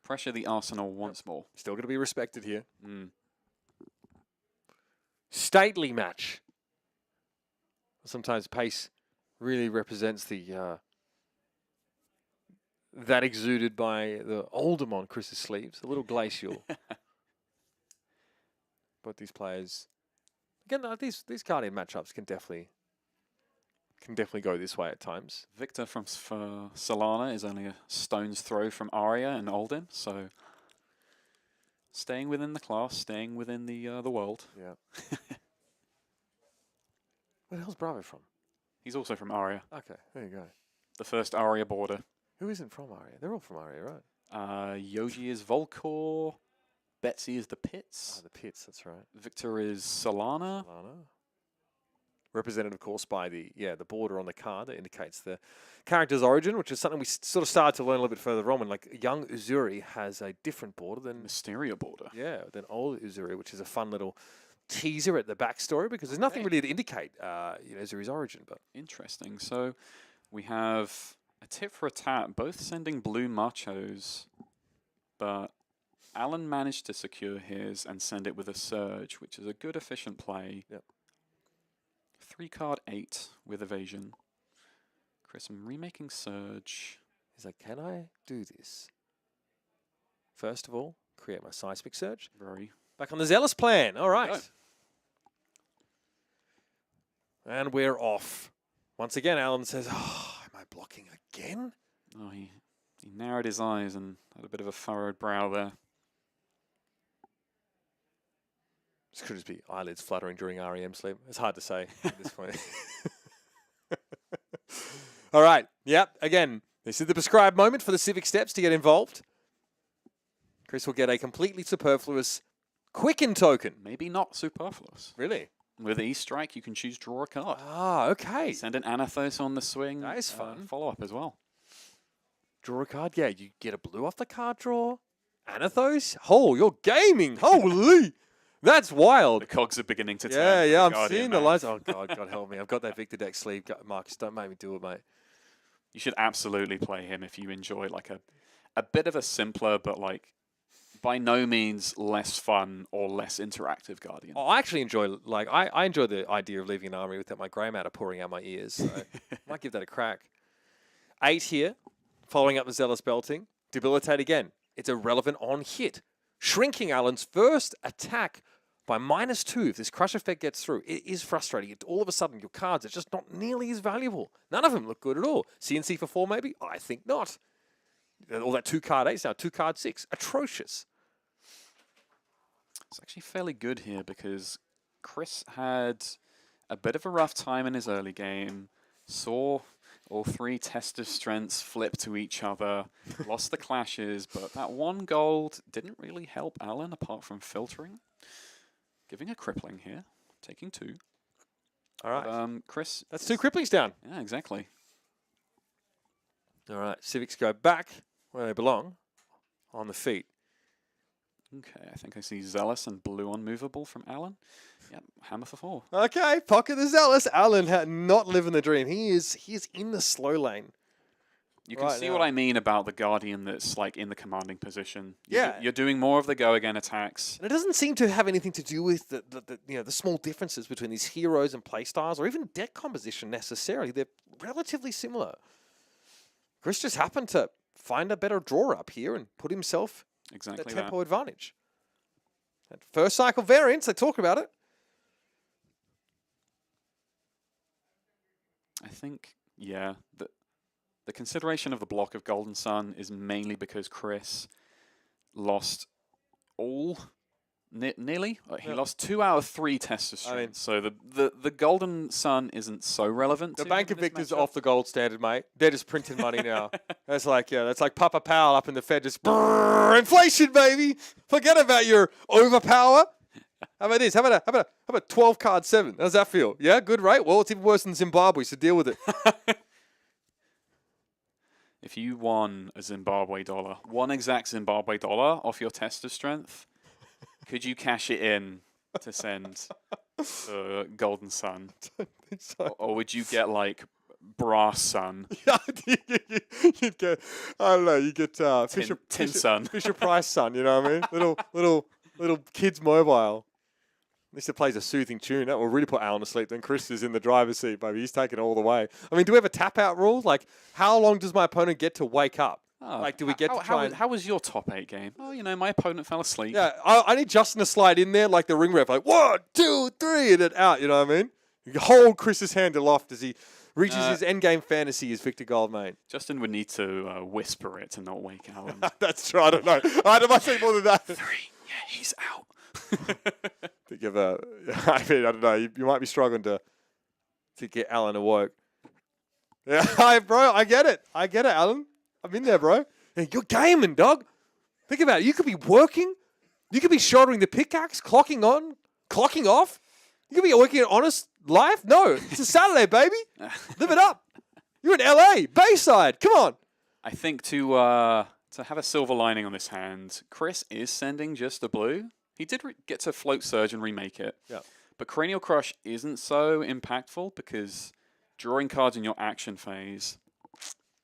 Speaker 2: Pressure the arsenal once more.
Speaker 1: Still going to be respected here.
Speaker 2: Mm.
Speaker 1: Stately match. Sometimes pace really represents the that exuded by the Oldham on Chris's sleeves. A little glacial. But these players, again, these Guardian matchups can definitely go this way at times.
Speaker 2: Victor for Solana is only a stone's throw from Arya and Oldham, so staying within the class, staying within the world.
Speaker 1: Yeah. Where the hell's Bravo from?
Speaker 2: He's also from Arya,
Speaker 1: Okay, there you go.
Speaker 2: the first Arya border.
Speaker 1: Who isn't from Arya? They're all from Arya, right?
Speaker 2: Yoji is Volcor, Betsy is the Pits,
Speaker 1: Ah, the Pits, that's right.
Speaker 2: Victor is Solana.
Speaker 1: Lana. Represented, of course, by the border on the card that indicates the character's origin, which is something we sort of started to learn a little bit further on. When like young Uzuri has a different border than
Speaker 2: Mysteria border.
Speaker 1: than old Uzuri, which is a fun little teaser at the backstory because there's nothing really to indicate Uzuri's origin. But
Speaker 2: Interesting. So we have a tip for a tap, both sending blue machos, but Alan managed to secure his and send it with a surge, which is a good efficient play.
Speaker 1: Yep.
Speaker 2: 3-card 8 with evasion. Chris, I'm remaking surge.
Speaker 1: he's like, can I do this? First of all, create my seismic surge.
Speaker 2: Very.
Speaker 1: Back on the Zealous plan. All right.
Speaker 2: Go.
Speaker 1: And we're off. Once again, Alan says, oh, am I blocking again?
Speaker 2: Oh, he narrowed his eyes and had a bit of a furrowed brow there.
Speaker 1: This could just be eyelids fluttering during REM sleep. It's hard to say at this point. All right. Yep. Again, this is the prescribed moment for the civic steps to get involved. Chris will get a completely superfluous quicken token.
Speaker 2: Maybe not superfluous.
Speaker 1: Really?
Speaker 2: With E-Strike, you can choose draw a card.
Speaker 1: Ah, okay.
Speaker 2: Send an Anathos on the swing.
Speaker 1: That is fun.
Speaker 2: Follow up as well.
Speaker 1: Draw a card. Yeah, you get a blue off the card draw. Anathos? Oh, you're gaming. Holy. That's wild.
Speaker 2: The cogs are beginning to turn.
Speaker 1: Yeah,
Speaker 2: for
Speaker 1: yeah, I'm
Speaker 2: Guardian
Speaker 1: seeing the
Speaker 2: now.
Speaker 1: lights. Oh, God help me. I've got that Victor deck sleeve. Marcus, don't make me do it, mate.
Speaker 2: You should absolutely play him if you enjoy like a bit of a simpler, but like by no means less fun or less interactive Guardian.
Speaker 1: Oh, I actually enjoy, like, I enjoy the idea of leaving an army without my grey matter pouring out my ears. So might give that a crack. 8 here, following up the Zealous Belting. Debilitate again. It's irrelevant on hit. Shrinking Alan's first attack by -2 if this crush effect gets through. It is frustrating. All of a sudden, your cards are just not nearly as valuable. None of them look good at all. CNC for 4, maybe? I think not. All that 2-card 8's now 2-card 6. Atrocious.
Speaker 2: It's actually fairly good here because Chris had a bit of a rough time in his early game, saw all 3 test of strengths flip to each other, lost the clashes, but that 1 gold didn't really help Alan apart from filtering. Giving a crippling here, taking 2.
Speaker 1: All right.
Speaker 2: But, Chris...
Speaker 1: That's 2 cripplings down.
Speaker 2: Yeah, exactly.
Speaker 1: All right. Civics go back where they belong, on the feet.
Speaker 2: Okay, I think I see Zealous and Blue Unmovable from Alan. Yep, hammer for 4.
Speaker 1: Okay, pocket the Zealous. Alan had not living the dream. He is in the slow lane.
Speaker 2: You can
Speaker 1: right
Speaker 2: see
Speaker 1: now.
Speaker 2: what I mean about the Guardian that's like in the commanding position.
Speaker 1: Yeah.
Speaker 2: You're doing more of the go again attacks.
Speaker 1: And it doesn't seem to have anything to do with the small differences between these heroes and playstyles or even deck composition necessarily. They're relatively similar. Chris just happened to find a better draw up here and put himself
Speaker 2: Exactly
Speaker 1: that
Speaker 2: that.
Speaker 1: tempo advantage. That first cycle variance, they talk about it.
Speaker 2: I think, yeah, the consideration of the block of Golden Sun is mainly because Chris lost all Nearly. He
Speaker 1: Yep.
Speaker 2: lost 2 out of 3 tester streams.
Speaker 1: I mean-
Speaker 2: So the Golden Sun isn't so relevant.
Speaker 1: The
Speaker 2: to
Speaker 1: Bank
Speaker 2: him
Speaker 1: of
Speaker 2: in this
Speaker 1: Victor's
Speaker 2: matchup.
Speaker 1: off the gold standard, mate. They're just printing money now. That's like Papa Powell up in the Fed, just brrr, inflation, baby. Forget about your overpower. How about this? How about 12 card 7? How does that feel? Yeah, good, right? Well, it's even worse than Zimbabwe, so deal with it.
Speaker 2: If you won a Zimbabwe dollar, one exact Zimbabwe dollar off your tester strength, could you cash it in to send the Golden Sun?
Speaker 1: I think so.
Speaker 2: Or would you get like Brass Sun,
Speaker 1: Yeah, you'd get, I don't know, you get
Speaker 2: Tin Sun?
Speaker 1: Fisher Price son, you know what I mean? Little kids mobile. At least it plays a soothing tune. That will really put Alan to sleep. Then Chris is in the driver's seat, baby. He's taking it all the way. I mean, do we have a tap out rule? Like, how long does my opponent get to wake up? Like, do we get to try and...
Speaker 2: How was your top 8 game? Oh, you know, my opponent fell asleep.
Speaker 1: Yeah, I need Justin to slide in there like the ring ref. Like, 1, 2, 3, and then out. You know what I mean? You hold Chris's hand aloft as he reaches his endgame fantasy as Victor Goldmane.
Speaker 2: Justin would need to whisper it to not wake Alan.
Speaker 1: That's true. I don't know. I might say more than that.
Speaker 2: 3. Yeah, he's out.
Speaker 1: Think of I mean, I don't know. You might be struggling to get Alan to work. Yeah, bro. I get it, Alan. I'm in there, bro. Hey, you're gaming, dog. Think about it. You could be working. You could be shouldering the pickaxe, clocking on, clocking off. You could be working an honest life. No, it's a Saturday, baby. Live it up. You're in LA, Bayside. Come on.
Speaker 2: I think to have a silver lining on this hand, Chris is sending just a blue. He did get to Float Surge and remake it.
Speaker 1: Yeah.
Speaker 2: But Cranial Crush isn't so impactful because drawing cards in your action phase.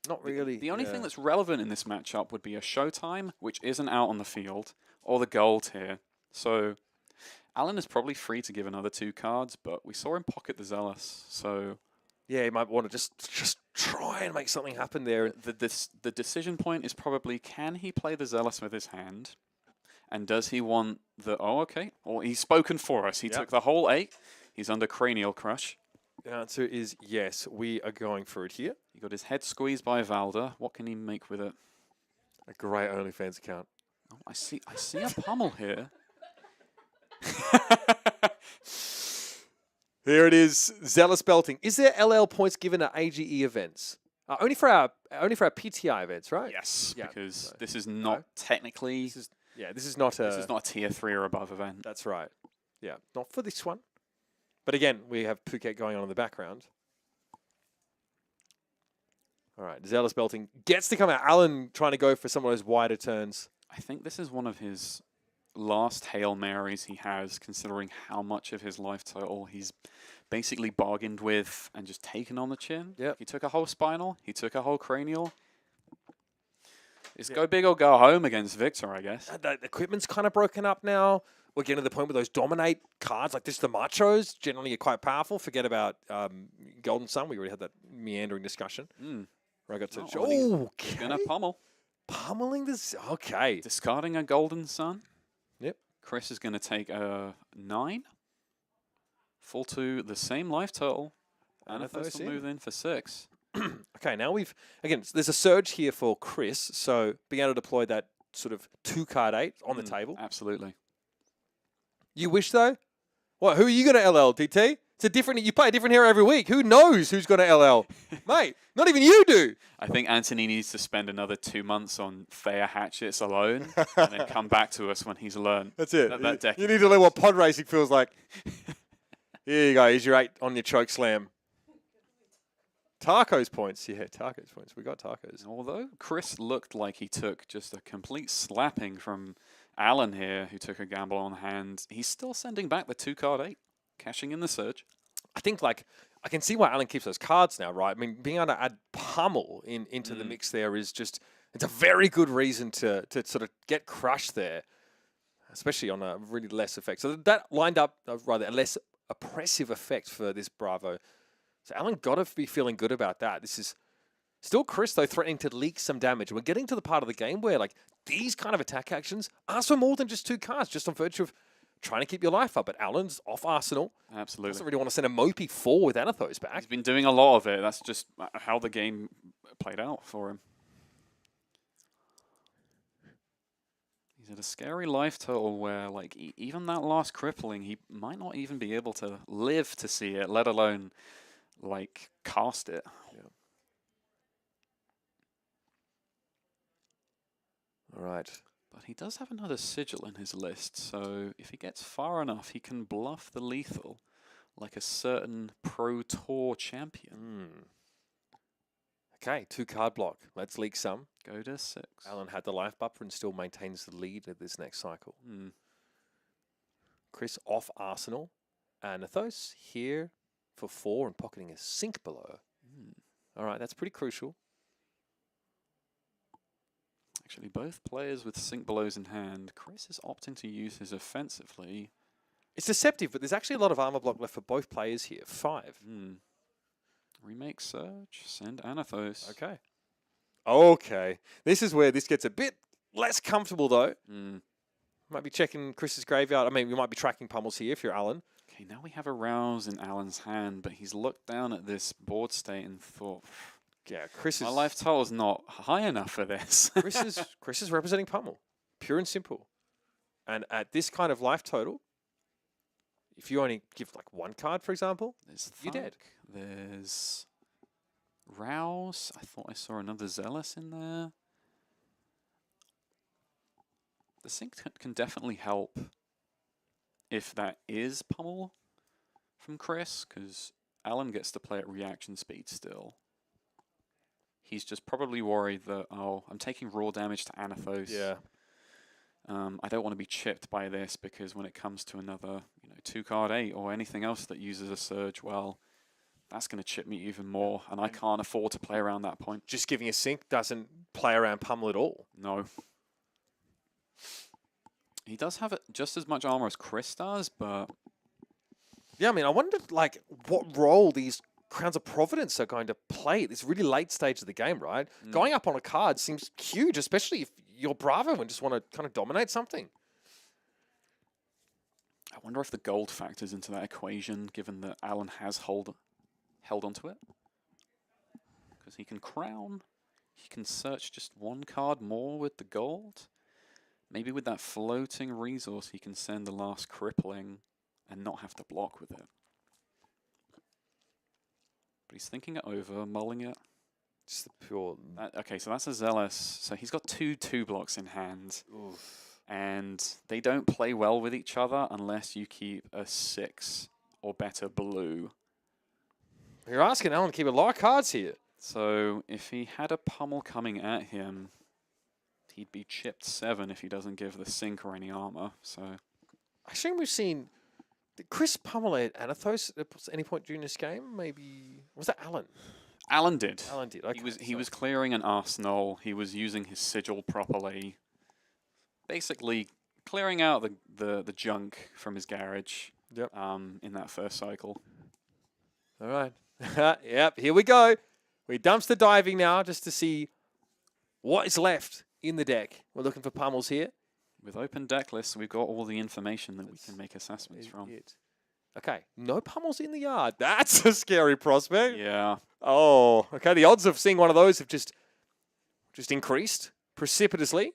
Speaker 1: Not really.
Speaker 2: The only thing that's relevant in this matchup would be a Showtime, which isn't out on the field, or the gold here. So Alan is probably free to give another 2 cards, but we saw him pocket the Zealous. So
Speaker 1: yeah, he might want to just try and make something happen there.
Speaker 2: the decision point is probably, can he play the Zealous with his hand? And does he want the... Oh, okay. Well, he's spoken for us. He took the whole 8. He's under Cranial Crush.
Speaker 1: The answer is yes. We are going for it here.
Speaker 2: He got his head squeezed by Valda. What can he make with it?
Speaker 1: A great OnlyFans account.
Speaker 2: Oh, I see a pummel here.
Speaker 1: Here it is. Zealous Belting. Is there LL points given at AGE events? Only for our PTI events, right?
Speaker 2: Yes,
Speaker 1: Yeah,
Speaker 2: because
Speaker 1: so-
Speaker 2: this is not technically...
Speaker 1: This is not
Speaker 2: a tier 3 or above event.
Speaker 1: That's right. Yeah, not for this one. But again, we have Phuket going on in the background. All right, Zealous Belting gets to come out. Alan trying to go for some of those wider turns.
Speaker 2: I think this is one of his last Hail Marys he has, considering how much of his life total he's basically bargained with and just taken on the chin.
Speaker 1: Yep.
Speaker 2: He took a whole spinal. He took a whole cranial. It's go big or go home against Victor, I guess.
Speaker 1: The equipment's kind of broken up now. We're getting to the point where those dominate cards, like this, the Machos, generally are quite powerful. Forget about Golden Sun. We already had that meandering discussion. Where I got to...
Speaker 2: He's going to pummel.
Speaker 1: Pummeling this... Okay.
Speaker 2: Discarding a Golden Sun.
Speaker 1: Yep.
Speaker 2: Chris is going to take a 9. Full to the same life total. Anathos will move in for 6.
Speaker 1: Okay, now we've... Again, there's a surge here for Chris, so being able to deploy that sort of 2-card 8 on the table.
Speaker 2: Absolutely.
Speaker 1: You wish, though? What? Who are you going to LL, DT? It's a different... You play a different hero every week. Who knows who's going to LL? Mate, not even you do.
Speaker 2: I think Anthony needs to spend another 2 months on Thea Hatchets alone and then come back to us when he's learned.
Speaker 1: That's it.
Speaker 2: That deck.
Speaker 1: You need to learn what pod racing feels like. Here you go. Here's your 8 on your choke slam. Taco's points. Yeah, Taco's points. We got Taco's.
Speaker 2: Although Chris looked like he took just a complete slapping from Alan here, who took a gamble on hand, he's still sending back the 2-card 8, cashing in the surge.
Speaker 1: I think, like, I can see why Alan keeps those cards now, right? I mean, being able to add pummel into the mix there is just, it's a very good reason to sort of get crushed there, especially on a really less effect. So that lined up, rather, a less oppressive effect for this Bravo. So Alan got to be feeling good about that. This is still Chris, though, threatening to leak some damage. We're getting to the part of the game where, like, these kind of attack actions ask for more than just 2 cards, just on virtue of trying to keep your life up. But Alan's off Arsenal.
Speaker 2: Absolutely.
Speaker 1: Doesn't really want to send a Mopey 4 with Anathos back.
Speaker 2: He's been doing a lot of it. That's just how the game played out for him. He's at a scary life total where, like, even that last crippling, he might not even be able to live to see it, let alone, like, cast it.
Speaker 1: Yeah. All right.
Speaker 2: But he does have another sigil in his list, so if he gets far enough, he can bluff the lethal like a certain Pro Tour champion.
Speaker 1: Okay, 2-card block. Let's leak some.
Speaker 2: Go to 6.
Speaker 1: Alan had the life buffer and still maintains the lead at this next cycle. Chris off Arsenal. Anathos here for 4 and pocketing a sink below. All right, that's pretty crucial.
Speaker 2: Actually, both players with sink belows in hand. Chris is opting to use his offensively.
Speaker 1: It's deceptive, but there's actually a lot of armor block left for both players here. 5.
Speaker 2: Remake Surge, send Anathos.
Speaker 1: Okay. Okay. This is where this gets a bit less comfortable, though. Might be checking Chris's graveyard. I mean, we might be tracking pummels here if you're Alan.
Speaker 2: Okay, now we have a Rouse in Alan's hand, but he's looked down at this board state and thought,
Speaker 1: yeah, Chris
Speaker 2: my
Speaker 1: is...
Speaker 2: life total is not high enough for this.
Speaker 1: Chris is representing pummel. Pure and simple. And at this kind of life total, if you only give like 1 card, for example, you're dead.
Speaker 2: There's Rouse. I thought I saw another Zealous in there. The sync can definitely help if that is pummel from Chris, because Alan gets to play at reaction speed still. He's just probably worried that, oh, I'm taking raw damage to Anathos.
Speaker 1: Yeah.
Speaker 2: I don't want to be chipped by this because when it comes to another, 2-card 8 or anything else that uses a surge, well, that's going to chip me even more, and I can't afford to play around that point.
Speaker 1: Just giving a sync doesn't play around pummel at all.
Speaker 2: No. He does have just as much armor as Chris does, but...
Speaker 1: Yeah, I mean, I wonder, like, what role these Crowns of Providence are going to play at this really late stage of the game, right? Going up on a card seems huge, especially if you're Bravo and just want to kind of dominate something.
Speaker 2: I wonder if the gold factors into that equation, given that Alan has held onto it. Because he can crown, he can search just 1 card more with the gold. Maybe with that floating resource, he can send the last crippling and not have to block with it. But he's thinking it over, mulling it.
Speaker 1: Just the pure...
Speaker 2: Okay, so that's a Zealous. So he's got 2 blocks in hand.
Speaker 1: Oof.
Speaker 2: And they don't play well with each other unless you keep a 6 or better blue.
Speaker 1: You're asking Alan to keep a lot of cards here.
Speaker 2: So if he had a pummel coming at him, he'd be chipped 7 if he doesn't give the sync or any armor. So
Speaker 1: I assume we've seen... Did Chris pummel at Anathos at any point during this game? Maybe... Was that Alan?
Speaker 2: Alan did.
Speaker 1: Alan did. Okay,
Speaker 2: He was clearing an arsenal. He was using his sigil properly. Basically clearing out the junk from his garage.
Speaker 1: Yep.
Speaker 2: In that first cycle.
Speaker 1: All right. Yep, here we go. We're dumpster diving now just to see what is left in the deck. We're looking for pummels here.
Speaker 2: With open deck lists, we've got all the information that we can make assessments from.
Speaker 1: Okay, no pummels in the yard. That's a scary prospect.
Speaker 2: Yeah.
Speaker 1: Oh, okay. The odds of seeing one of those have just increased precipitously,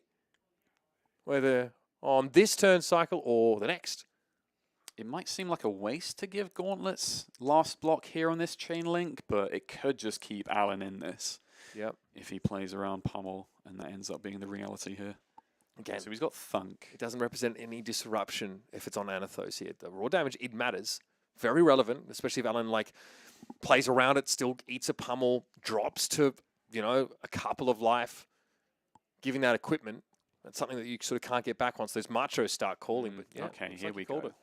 Speaker 1: whether on this turn cycle or the next.
Speaker 2: It might seem like a waste to give Gauntlets last block here on this chain link, but it could just keep Alan in this.
Speaker 1: Yep.
Speaker 2: If he plays around pummel, and that ends up being the reality here.
Speaker 1: Again,
Speaker 2: so he's got Thunk.
Speaker 1: It doesn't represent any disruption if it's on Anathos here. The raw damage, it matters. Very relevant, especially if Alan plays around it, still eats a pummel, drops to, a couple of life, giving that equipment. That's something that you sort of can't get back once those machos start calling. But yeah,
Speaker 2: okay, here we go.
Speaker 1: It.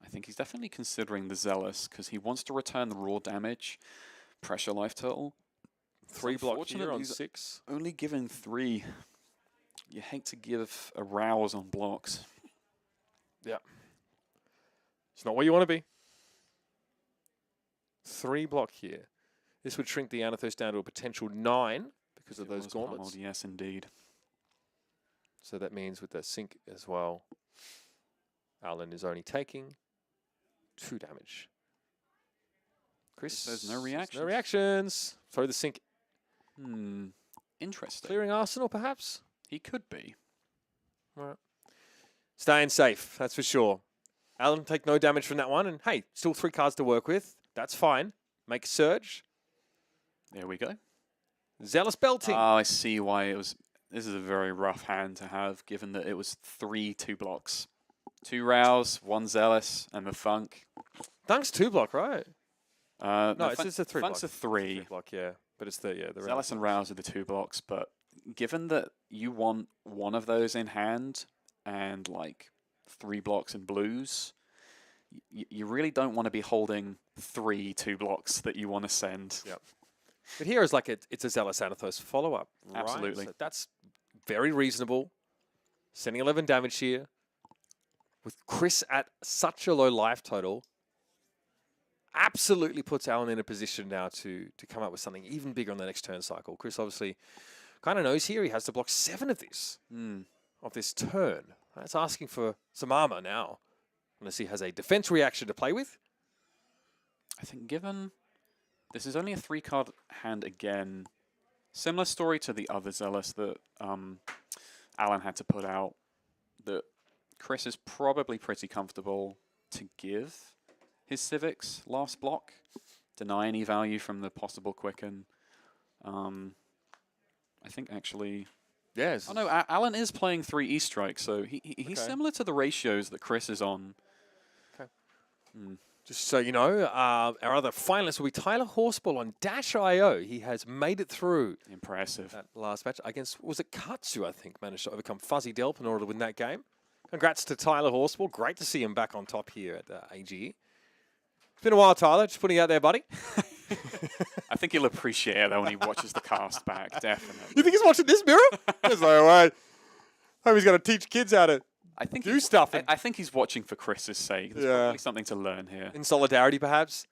Speaker 2: I think he's definitely considering the Zealous because he wants to return the raw damage, pressure life total.
Speaker 1: 3 block here on 6.
Speaker 2: Only given 3. You hate to give a Rouse on blocks.
Speaker 1: Yeah. It's not where you want to be. 3 block here. This would shrink the Anathos down to a potential 9 because of those gauntlets.
Speaker 2: Pummeled, yes, indeed.
Speaker 1: So that means with the sync as well, Alan is only taking 2 damage. Chris,
Speaker 2: there's no reactions.
Speaker 1: No reactions. Throw the sync.
Speaker 2: Interesting.
Speaker 1: Clearing Arsenal, perhaps?
Speaker 2: He could be.
Speaker 1: All right. Staying safe, that's for sure. Alan, take no damage from that one. And hey, still 3 cards to work with. That's fine. Make a surge.
Speaker 2: There we go.
Speaker 1: Zealous Belting.
Speaker 2: Oh, I see why it was. This is a very rough hand to have, given that it was 3 2-blocks. 2 Rouse, 1 Zealous, and the Funk.
Speaker 1: Funk's 2-block, right?
Speaker 2: No,
Speaker 1: it's just a 3-block.
Speaker 2: Funk's a 3.
Speaker 1: 3-block, yeah. But it's the
Speaker 2: Zealous and Rouse are the 2 blocks, but given that you want one of those in hand and like 3 blocks in blues, you really don't want to be holding 3 2-blocks that you want to send.
Speaker 1: Yep. But here is like it's a Zealous Anathos follow-up. Right?
Speaker 2: Absolutely.
Speaker 1: So that's very reasonable. Sending 11 damage here. With Chris at such a low life total, absolutely puts Alan in a position now to come up with something even bigger on the next turn cycle. Chris obviously kind of knows here he has to block 7 of this, of this turn. That's asking for some armor now, unless he has a defense reaction to play with.
Speaker 2: I think given this is only a 3-card hand again, similar story to the other Zealous that Alan had to put out, that Chris is probably pretty comfortable to give his Civics last block, deny any value from the possible Quicken. I think actually...
Speaker 1: Yes.
Speaker 2: Oh no, Alan is playing 3 E-Strikes, so he's similar to the ratios that Chris is on.
Speaker 1: Okay. Just so you know, our other finalist will be Tyler Horseball on Dash.io. He has made it through.
Speaker 2: Impressive.
Speaker 1: That last match against, was it Katsu, I think, managed to overcome Fuzzy Delp in order to win that game. Congrats to Tyler Horseball. Great to see him back on top here at AGE. It's been a while, Tyler. Just putting it out there, buddy.
Speaker 2: I think he'll appreciate that when he watches the cast back, definitely.
Speaker 1: You think he's watching this mirror? He's like, all right. Hope he's going to teach kids how to do stuff.
Speaker 2: I think he's watching for Chris's sake. There's probably something to learn here.
Speaker 1: In solidarity, perhaps.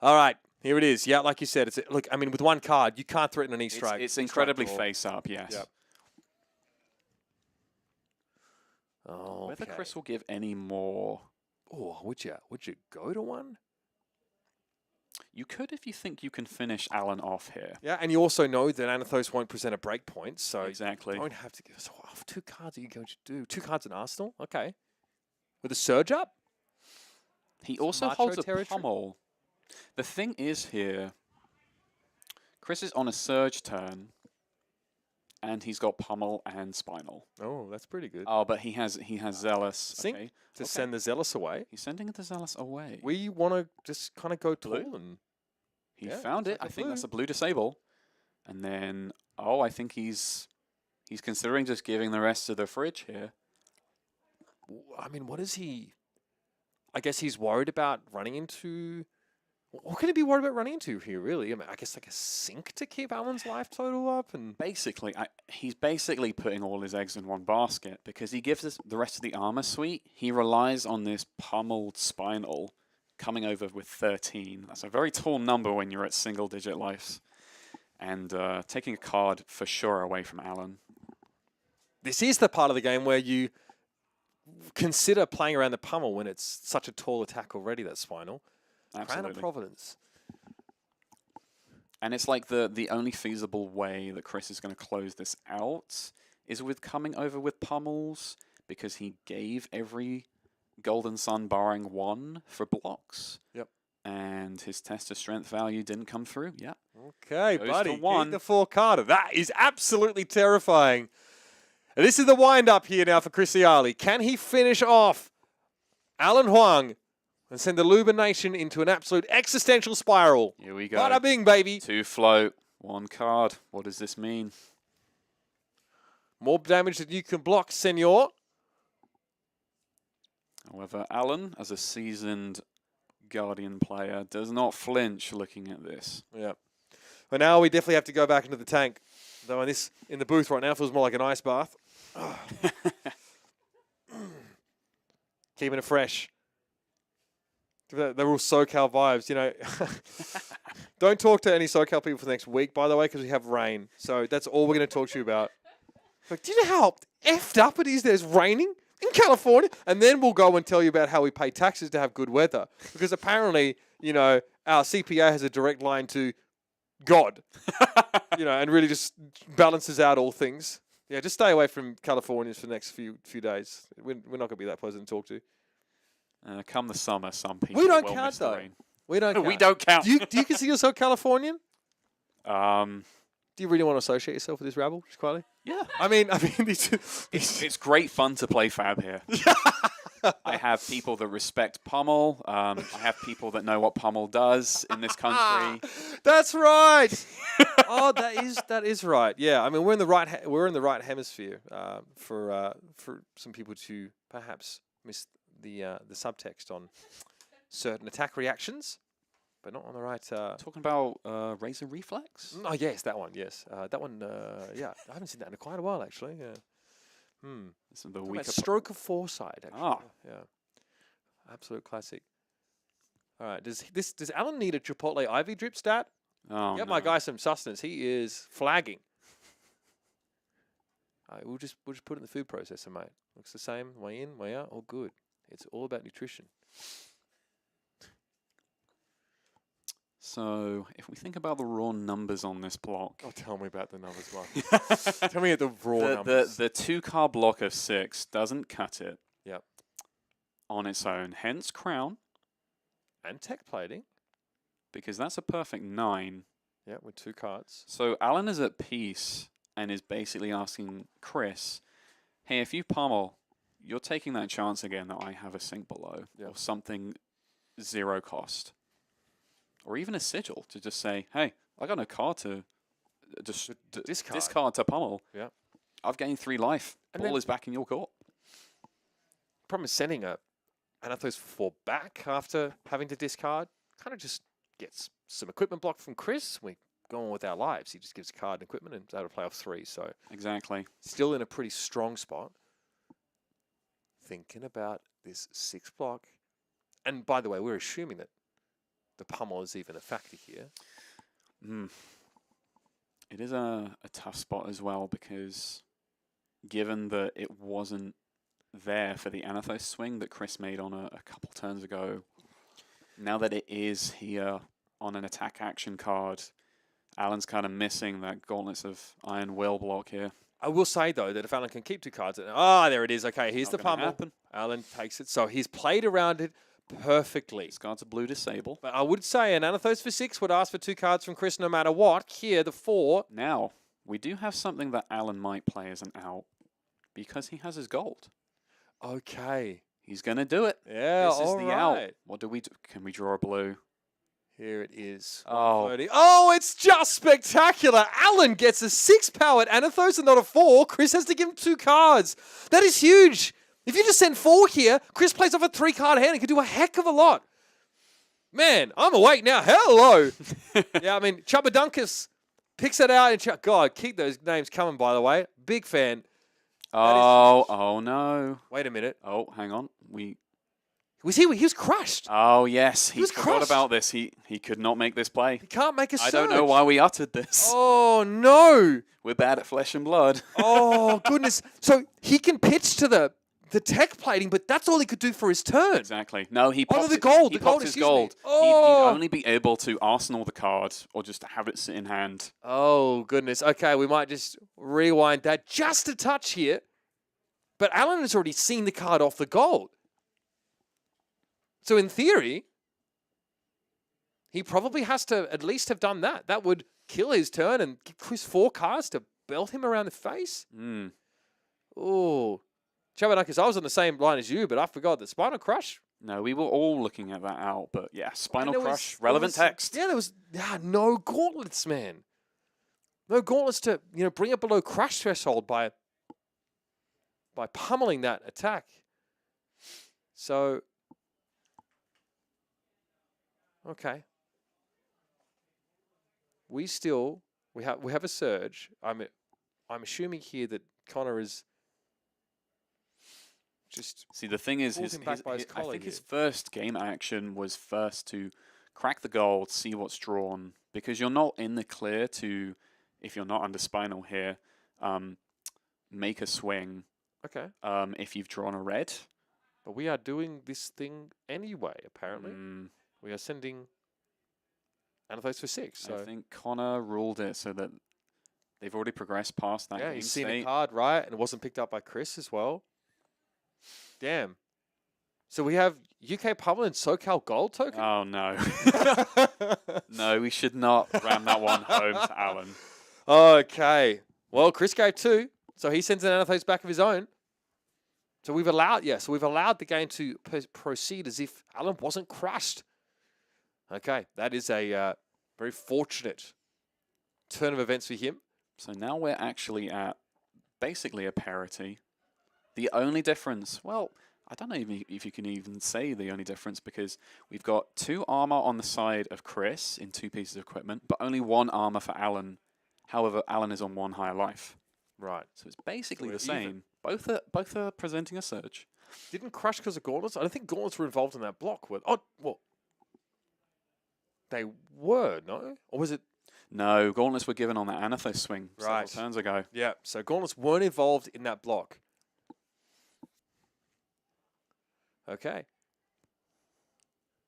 Speaker 1: All right. Here it is. Yeah, like you said. Look, I mean, with 1 card, you can't threaten an E-Strike.
Speaker 2: It's incredibly face-up, yes.
Speaker 1: Yep. Oh,
Speaker 2: whether Chris will give any more...
Speaker 1: Oh, would you go to 1?
Speaker 2: You could if you think you can finish Alan off here.
Speaker 1: Yeah, and you also know that Anathos won't present a break point, so
Speaker 2: exactly.
Speaker 1: you don't have to give us off 2 cards. Are you going to do 2 cards in Arsenal? Okay, with a surge up.
Speaker 2: He also holds a pummel. The thing is here, Chris is on a surge turn, and he's got pummel and spinal.
Speaker 1: Oh, that's pretty good.
Speaker 2: Oh, but he has Zealous.
Speaker 1: Sink to send the Zealous away.
Speaker 2: He's sending the Zealous away.
Speaker 1: We want to just kind of go tall and...
Speaker 2: He found it. I think that's a blue disable. And then, I think he's considering just giving the rest of the fridge here.
Speaker 1: I mean, what is he... I guess he's worried about running into... What could he be worried about running into here, really? I mean, I guess like a sink to keep Alan's life total up? And
Speaker 2: basically, he's basically putting all his eggs in one basket because he gives us the rest of the armor suite. He relies on this pummeled spinal coming over with 13. That's a very tall number when you're at single-digit lives. And taking a card for sure away from Alan.
Speaker 1: This is the part of the game where you consider playing around the pummel when it's such a tall attack already, that spinal.
Speaker 2: Absolutely.
Speaker 1: Crown of Providence.
Speaker 2: And it's like the only feasible way that Chris is going to close this out is with coming over with pummels, because he gave every Golden Sun barring 1 for blocks.
Speaker 1: Yep.
Speaker 2: And his test of strength value didn't come through. Yeah.
Speaker 1: Okay,
Speaker 2: Goes
Speaker 1: buddy.
Speaker 2: to 1.
Speaker 1: Keep the 4-carder. That is absolutely terrifying. And this is the wind-up here now for Chris Iaali. Can he finish off Alan Hoang and send the Luba Nation into an absolute existential spiral?
Speaker 2: Here we go.
Speaker 1: Bada bing, baby.
Speaker 2: 2 float, 1 card. What does this mean?
Speaker 1: More damage than you can block, senor.
Speaker 2: However, Alan, as a seasoned Guardian player, does not flinch looking at this.
Speaker 1: Yeah. But now we definitely have to go back into the tank. Though in the booth right now feels more like an ice bath. Keeping it fresh. They're all SoCal vibes, you know. Don't talk to any SoCal people for the next week, by the way, because we have rain. So that's all we're going to talk to you about. Like, do you know how effed up it is there's raining in California? And then we'll go and tell you about how we pay taxes to have good weather. Because apparently, you know, our CPA has a direct line to God. And really just balances out all things. Yeah, just stay away from Californians for the next few days. We're not going to be that pleasant to talk to.
Speaker 2: Come the summer, some people
Speaker 1: We don't
Speaker 2: will
Speaker 1: count,
Speaker 2: miss the
Speaker 1: though.
Speaker 2: rain.
Speaker 1: We don't count.
Speaker 2: We don't count.
Speaker 1: Do you consider yourself Californian?
Speaker 2: Um,
Speaker 1: Do you really want to associate yourself with this rabble, just quietly?
Speaker 2: yeah.
Speaker 1: I mean,
Speaker 2: It's great fun to play Fab here. I have people that respect Pummel. I have people that know what Pummel does in this country.
Speaker 1: That's right. Oh, that is right. Yeah, I mean, we're in the right hemisphere for some people to perhaps miss the subtext on certain attack reactions, but not on the right.
Speaker 2: Talking about Razor Reflex?
Speaker 1: Oh yes, that one. Yes, that one. Yeah, I haven't seen that in quite a while actually. Yeah.
Speaker 2: This is the
Speaker 1: Talking
Speaker 2: weaker
Speaker 1: about Stroke of Foresight. Actually.
Speaker 2: Ah.
Speaker 1: Yeah. Absolute classic. All right. Does Alan need a Chipotle Ivy drip stat?
Speaker 2: Oh,
Speaker 1: Get
Speaker 2: no.
Speaker 1: my guy some sustenance. He is flagging. We'll just put it in the food processor, mate. Looks the same. Way in, way out. All good. It's all about nutrition.
Speaker 2: So, if we think about the raw numbers on this block.
Speaker 1: Oh, tell me about the numbers, one. Tell me the raw numbers.
Speaker 2: The 2-card block of 6 doesn't cut it.
Speaker 1: Yep.
Speaker 2: On its own. Hence Crown.
Speaker 1: And tech plating.
Speaker 2: Because that's a perfect 9.
Speaker 1: Yeah, with 2 cards.
Speaker 2: So Alan is at peace and is basically asking Chris, hey, if you pummel, you're taking that chance again that I have a sink below.
Speaker 1: Yep.
Speaker 2: Or something 0 cost. Or even a sigil to just say, hey, I got no card to discard to pummel.
Speaker 1: Yeah.
Speaker 2: I've gained 3 life.
Speaker 1: And
Speaker 2: Ball
Speaker 1: then
Speaker 2: is back in your court.
Speaker 1: Problem is sending a Anathos 4 back after having to discard. Kind of just gets some equipment block from Chris. We go on with our lives. He just gives card and equipment and is able to play off 3. So
Speaker 2: exactly.
Speaker 1: Still in a pretty strong spot. Thinking about this 6 block. And by the way, we're assuming that the pummel is even a factor here.
Speaker 2: It is a tough spot as well because given that it wasn't there for the Anathos swing that Chris made on a couple turns ago, now that it is here on an attack action card, Alan's kind of missing that Gauntlets of Iron Will block here.
Speaker 1: I will say, though, that if Alan can keep 2 cards... there it is. Okay, here's
Speaker 2: Not
Speaker 1: the
Speaker 2: gonna
Speaker 1: pummel.
Speaker 2: happen.
Speaker 1: Alan takes it. So he's played around it perfectly.
Speaker 2: Discards a blue disable.
Speaker 1: But I would say an Anathos for 6 would ask for 2 cards from Chris no matter what. Here, the 4.
Speaker 2: Now, we do have something that Alan might play as an out because he has his gold.
Speaker 1: Okay.
Speaker 2: He's going to do it.
Speaker 1: Yeah,
Speaker 2: this is
Speaker 1: all
Speaker 2: the
Speaker 1: right.
Speaker 2: out. What do we do? Can we draw a blue?
Speaker 1: Here it is.
Speaker 2: Oh.
Speaker 1: 130. Oh, it's just spectacular. Alan gets a 6-powered Anathos and not a 4. Chris has to give him 2 cards. That is huge. If you just send 4 here, Chris plays off a 3-card hand and can do a heck of a lot. Man, I'm awake now. Hello. Yeah, I mean, Chubbadunkus picks it out. And God, keep those names coming, by the way. Big fan.
Speaker 2: Oh no.
Speaker 1: Wait a minute.
Speaker 2: Oh, hang on.
Speaker 1: He was crushed.
Speaker 2: Oh, yes. He
Speaker 1: was
Speaker 2: forgot
Speaker 1: crushed.
Speaker 2: about this. He could not make this play.
Speaker 1: He can't make a surge.
Speaker 2: I don't know why we uttered this.
Speaker 1: Oh, no.
Speaker 2: We're bad at flesh and blood.
Speaker 1: Oh, goodness. So he can pitch to the tech plating, but that's all he could do for his turn.
Speaker 2: Exactly. No, he popped
Speaker 1: the gold.
Speaker 2: He
Speaker 1: The
Speaker 2: popped
Speaker 1: gold,
Speaker 2: his
Speaker 1: excuse me.
Speaker 2: gold.
Speaker 1: Oh.
Speaker 2: He'd only be able to arsenal the card or just have it sit in hand.
Speaker 1: Oh, goodness. Okay, we might just rewind that just a touch here. But Alan has already seen the card off the gold. So in theory, he probably has to at least have done that. That would kill his turn and give Chris 4 cards to belt him around the face. Oh. Chabanakis, I was on the same line as you, but I forgot that Spinal Crush.
Speaker 2: No, we were all looking at that out, but yeah, Spinal
Speaker 1: And
Speaker 2: Crush, relevant text.
Speaker 1: Yeah, there was no gauntlets, man. No gauntlets to bring it below crush threshold by pummeling that attack. So, okay. We have a surge. I'm assuming here that Connor is just...
Speaker 2: See, the thing is, I think his first game action was first to crack the gold, see what's drawn, because you're not in the clear to, if you're not under Spinal here, make a swing.
Speaker 1: Okay.
Speaker 2: If you've drawn a red.
Speaker 1: But we are doing this thing anyway, apparently. We are sending Anathos for 6. So.
Speaker 2: I think Connor ruled it so that they've already progressed past that
Speaker 1: Yeah,
Speaker 2: game
Speaker 1: he's seen a
Speaker 2: state.
Speaker 1: card, right? And it wasn't picked up by Chris as well. Damn. So we have UK Pummel and SoCal Gold token?
Speaker 2: Oh, no. No, we should not ram that one home to Alan.
Speaker 1: Okay. Well, Chris gave 2, so he sends an Anathos back of his own. So we've allowed the game to proceed as if Alan wasn't crushed. Okay, that is a very fortunate turn of events for him.
Speaker 2: So now we're actually at basically a parity. The only difference, well, I don't know if you can even say the only difference, because we've got 2 armor on the side of Chris in 2 pieces of equipment, but only 1 armor for Alan. However, Alan is on 1 higher life.
Speaker 1: Right.
Speaker 2: So it's basically
Speaker 1: So
Speaker 2: the
Speaker 1: we're even.
Speaker 2: same. Both are presenting a surge.
Speaker 1: Didn't crush because of gauntlets? I don't think gauntlets were involved in that block. Oh, well. They were, no? Or was it?
Speaker 2: No, gauntlets were given on that Anathos swing
Speaker 1: Right.
Speaker 2: several turns ago.
Speaker 1: Yeah, so gauntlets weren't involved in that block. Okay.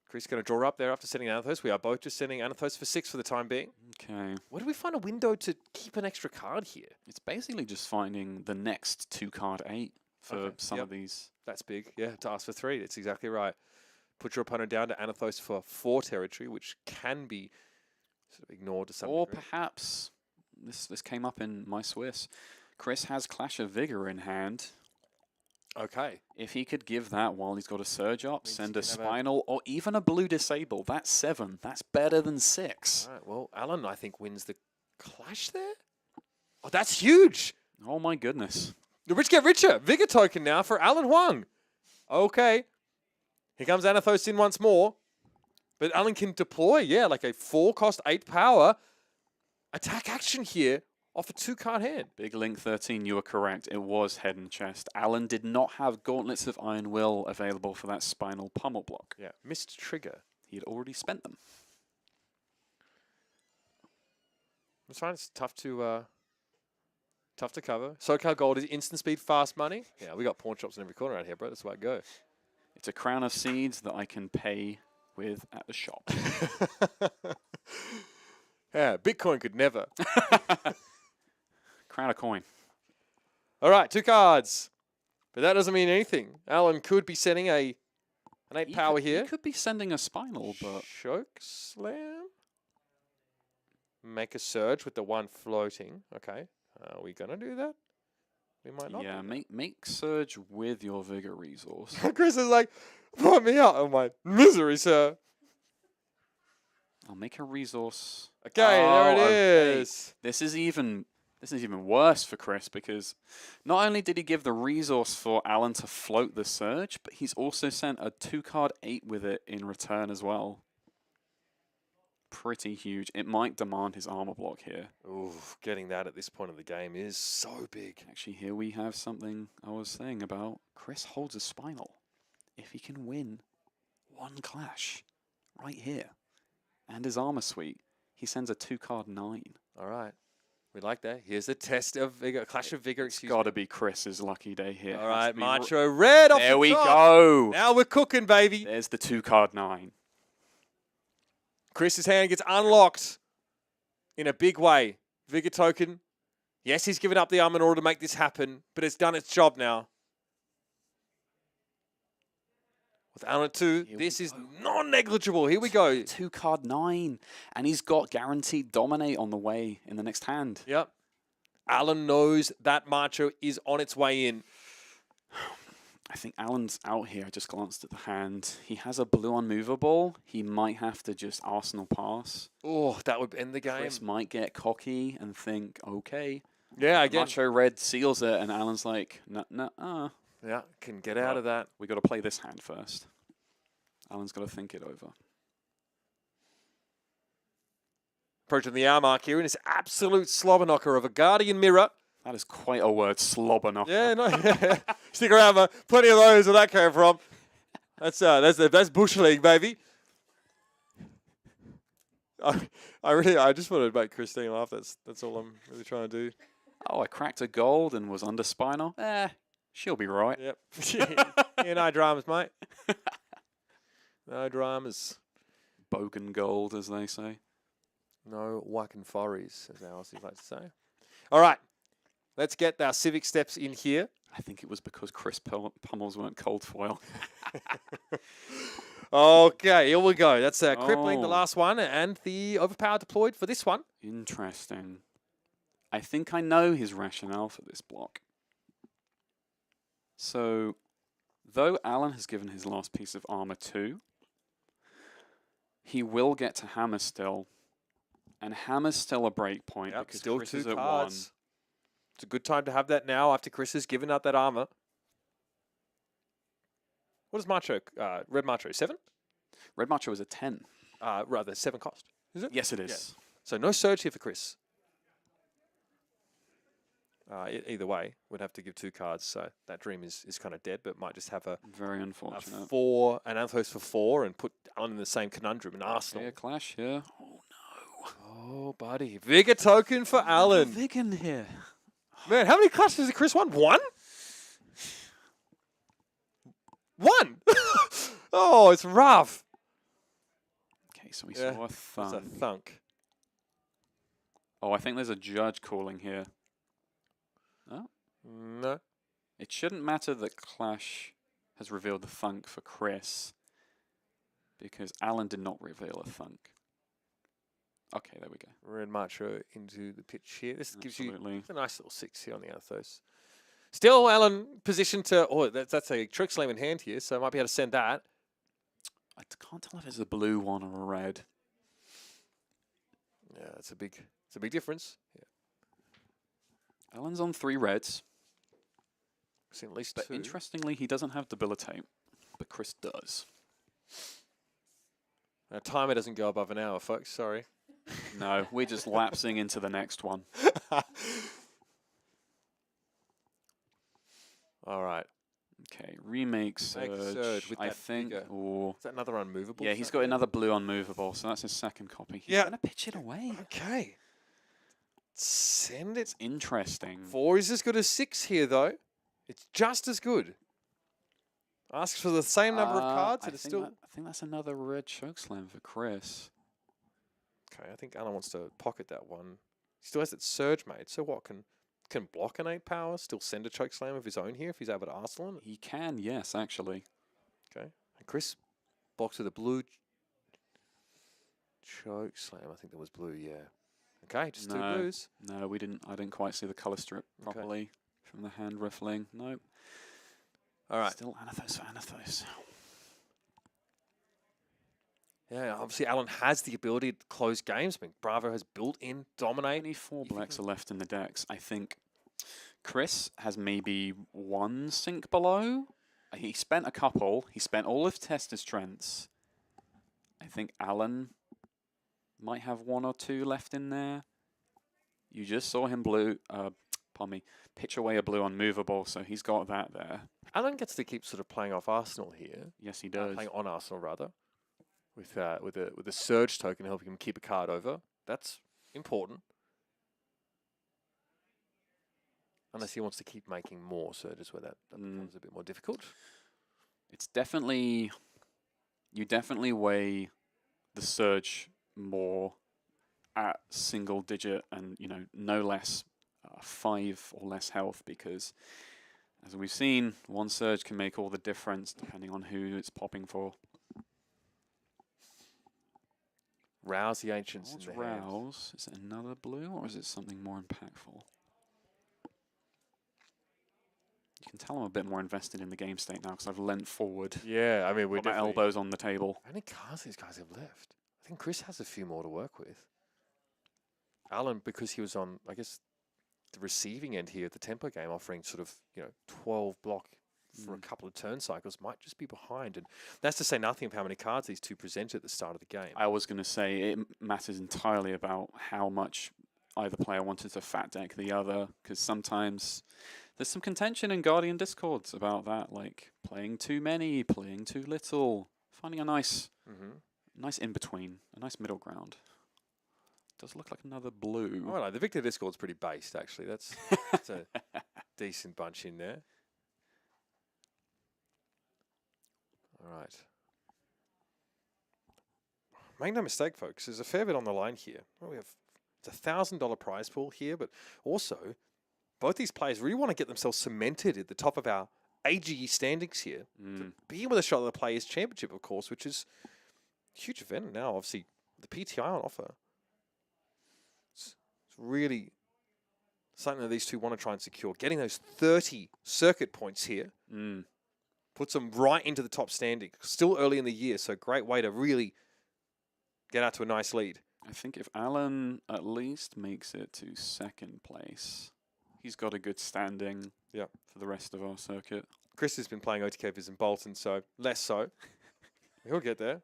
Speaker 1: Chris going to draw up there after sending Anathos. We are both just sending Anathos for 6 for the time being.
Speaker 2: Okay.
Speaker 1: Where do we find a window to keep an extra card here?
Speaker 2: It's basically just finding the next 2-card 8 for some of these.
Speaker 1: That's big. Yeah, to ask for 3. That's exactly right. Put your opponent down to Anathos for 4 territory, which can be sort of ignored to some
Speaker 2: Or
Speaker 1: degree.
Speaker 2: perhaps, this came up in my Swiss, Chris has Clash of Vigor in hand.
Speaker 1: Okay.
Speaker 2: If he could give that while he's got a Surge up,
Speaker 1: Means
Speaker 2: send
Speaker 1: he
Speaker 2: a
Speaker 1: can have
Speaker 2: Spinal, or even a Blue Disable, that's 7. That's better than 6.
Speaker 1: All right, well, Alan, I think, wins the clash there. Oh, that's huge.
Speaker 2: Oh my goodness.
Speaker 1: The rich get richer. Vigor token now for Alan Hoang. Okay. Here comes Anathos in once more. But Alan can deploy, like a 4-cost 8 power attack action here off a 2-card hand.
Speaker 2: Big Link 13, you were correct. It was head and chest. Alan did not have Gauntlets of Iron Will available for that Spinal Pummel block.
Speaker 1: Yeah, missed trigger.
Speaker 2: He had already spent them.
Speaker 1: It's fine. It's tough to cover. SoCal Gold is instant speed, fast money. Yeah, we got pawn shops in every corner out here, bro. That's why I go.
Speaker 2: It's a crown of seeds that I can pay with at the shop.
Speaker 1: Yeah, Bitcoin could never.
Speaker 2: Crown of coin.
Speaker 1: All right, 2 cards. But that doesn't mean anything. Alan could be sending an 8 power here.
Speaker 2: He could be sending a Spinal, but...
Speaker 1: Choke Slam. Make a surge with the 1 floating. Okay. Are we going to do that? We might not.
Speaker 2: Yeah, make Surge with your Vigor resource.
Speaker 1: Chris is like, put me out of my misery, sir.
Speaker 2: I'll make a resource.
Speaker 1: Okay, there it
Speaker 2: okay.
Speaker 1: is.
Speaker 2: This is even worse for Chris, because not only did he give the resource for Alan to float the Surge, but he's also sent a 2-card 8 with it in return as well. Pretty huge. It might demand his armor block here.
Speaker 1: Ooh, getting that at this point of the game is so big.
Speaker 2: Actually, here we have something I was saying about. Chris holds a Spinal. If he can win 1 clash right here and his armor suite, he sends a 2-card 9.
Speaker 1: All right. We like that. Here's the test of Vigor. Clash of Vigor,
Speaker 2: It's got to be Chris's lucky day here.
Speaker 1: All right, Macho Red off the top.
Speaker 2: There we go.
Speaker 1: Now we're cooking, baby.
Speaker 2: There's the 2-card 9.
Speaker 1: Chris's hand gets unlocked in a big way. Vigor token. Yes, he's given up the arm in order to make this happen, but it's done its job now. With Alan 2, this is non-negligible. Here we go.
Speaker 2: 2-card 9. And he's got guaranteed Dominate on the way in the next hand.
Speaker 1: Yep. Alan knows that Macho is on its way in.
Speaker 2: I think Alan's out here. I just glanced at the hand. He has a blue unmovable. He might have to just Arsenal pass.
Speaker 1: Oh, that would end the game.
Speaker 2: Chris might get cocky and think, okay.
Speaker 1: Yeah, again.
Speaker 2: Macho Red seals it, and Alan's like, nah.
Speaker 1: Yeah, can get out of that.
Speaker 2: We got to play this hand first. Alan's got to think it over.
Speaker 1: Approaching the hour mark here in this absolute slobber knocker of a Guardian Mirror.
Speaker 2: That is quite a word, slobber knocker.
Speaker 1: Yeah, no, stick around, man. Plenty of those where that came from. That's Bush League, baby. I just want to make Christine laugh. That's all I'm really trying to do.
Speaker 2: Oh, I cracked a gold and was under Spinal. She'll be right.
Speaker 1: Yep. Yeah, no dramas, mate. No dramas.
Speaker 2: Bogan gold, as they say.
Speaker 1: No whacking forries, as our Aussies like to say. All right, let's get our civic steps in here.
Speaker 2: I think it was because Chris Pummels weren't cold foil.
Speaker 1: Okay, here we go. That's crippling, the
Speaker 2: Oh.
Speaker 1: last one, and the overpower deployed for this one.
Speaker 2: Interesting. I think I know his rationale for this block. So, though Alan has given his last piece of armor 2, he will get to hammer still. And hammer's still a break point because
Speaker 1: still
Speaker 2: Chris
Speaker 1: 2
Speaker 2: is at 1.
Speaker 1: cards. It's a good time to have that now after Chris has given up that armor. What is Macho? Red Macho, 7?
Speaker 2: Red Macho is a 10.
Speaker 1: Rather, 7 cost. Is it?
Speaker 2: Yes, it is.
Speaker 1: Yeah. So no surge here for Chris. Either way, we'd have to give 2 cards, so that dream is kind of dead, but might just have a
Speaker 2: Very unfortunate.
Speaker 1: an Anthos for 4 and put Alan in the same conundrum in Arsenal.
Speaker 2: Yeah, clash here. Oh, no.
Speaker 1: Oh, buddy. Vigor token for Alan.
Speaker 2: Vigan here.
Speaker 1: Man, how many clashes has Chris won? 1? 1! Oh, it's rough.
Speaker 2: Okay, so we saw a
Speaker 1: That's a
Speaker 2: thunk.
Speaker 1: thunk.
Speaker 2: Oh, I think there's a judge calling here. Oh,
Speaker 1: No.
Speaker 2: it shouldn't matter that Clash has revealed the thunk for Chris, because Alan did not reveal a thunk. Okay, there we go.
Speaker 1: Red Macho into the pitch here. This gives you
Speaker 2: Absolutely.
Speaker 1: a nice little 6 here on the Athos. Still, Alan positioned to... Oh, that's a trick slam in hand here, so I might be able to send that.
Speaker 2: I can't tell if it's a blue one or a red.
Speaker 1: Yeah, it's a big difference. Yeah.
Speaker 2: Alan's on 3 reds,
Speaker 1: I've seen at least
Speaker 2: but
Speaker 1: 2.
Speaker 2: interestingly, he doesn't have debilitate, but Chris does.
Speaker 1: Our timer doesn't go above an hour, folks. Sorry.
Speaker 2: No, we're just lapsing into the next one.
Speaker 1: All right.
Speaker 2: Okay, remake Surge.
Speaker 1: Surge with
Speaker 2: I
Speaker 1: that
Speaker 2: think.
Speaker 1: figure.
Speaker 2: Or
Speaker 1: Is that another unmovable?
Speaker 2: yeah, he's got another blue unmovable, so that's his second copy. He's
Speaker 1: Yeah.
Speaker 2: gonna pitch it away.
Speaker 1: Okay. Send it.
Speaker 2: Interesting.
Speaker 1: 4 is as good as 6 here, though. It's just as good. Asks for the same number of cards.
Speaker 2: I
Speaker 1: It is
Speaker 2: think
Speaker 1: still...
Speaker 2: I think that's another red chokeslam for Chris.
Speaker 1: Okay, I think Alan wants to pocket that one. He still has that Surge made, so what? Can block an 8 power, still send a chokeslam of his own here if he's able to Arsenal it?
Speaker 2: He can, yes, actually.
Speaker 1: Okay. And Chris blocks with a blue chokeslam. I think that was blue, yeah. Okay, just 2 blues.
Speaker 2: No, we didn't. I didn't quite see the color strip properly from the hand riffling. Nope.
Speaker 1: All right.
Speaker 2: Still Anathos for Anathos.
Speaker 1: Yeah, obviously Alan has the ability to close games. I mean, Bravo has built-in dominate.
Speaker 2: Only 4 blacks are left in the decks. I think Chris has maybe 1 sink below. He spent a couple. He spent all of Testa's strengths. I think Alan might have 1 or 2 left in there. You just saw him pitch away a blue unmovable, so he's got that there.
Speaker 1: Alan gets to keep sort of playing off Arsenal here.
Speaker 2: Yes, he does.
Speaker 1: Playing on Arsenal, rather. With a Surge token helping him keep a card over. That's important. Unless he wants to keep making more Surges where that becomes a bit more difficult.
Speaker 2: It's definitely... You definitely weigh the Surge more at single digit and, you know, no less 5 or less health, because as we've seen, 1 Surge can make all the difference depending on who it's popping for.
Speaker 1: Rouse the Ancients in the hand.
Speaker 2: Rouse. Is it another blue or is it something more impactful? You can tell I'm a bit more invested in the game state now because I've leant forward.
Speaker 1: Yeah, I mean, we're
Speaker 2: got my elbows on the table.
Speaker 1: How many cards these guys have left? I think Chris has a few more to work with. Alan, because he was on, I guess, the receiving end here of the tempo game, offering sort of, 12 block for a couple of turn cycles, might just be behind. And that's to say nothing of how many cards these two present at the start of the game.
Speaker 2: I was going to say it matters entirely about how much either player wanted to fat deck the other, because sometimes there's some contention in Guardian Discords about that, like playing too many, playing too little, finding a nice in-between, a nice middle ground. Does look like another blue.
Speaker 1: Oh, no, the Victor Discord's pretty based, actually. That's a decent bunch in there. All right. make no mistake, folks, there's a fair bit on the line here. Well, it's $1,000 prize pool here, but also both these players really want to get themselves cemented at the top of our AGE standings here. To be with a shot at the Players' Championship, of course, which is a huge event now. Obviously, the PTI on offer. It's really something that these two want to try and secure. Getting those 30 circuit points here puts them right into the top standing. Still early in the year, so great way to really get out to a nice lead.
Speaker 2: I think if Alan at least makes it to second place, he's got a good standing for the rest of our circuit.
Speaker 1: Chris has been playing OTK Viz and Bolton, so less so. He'll get there.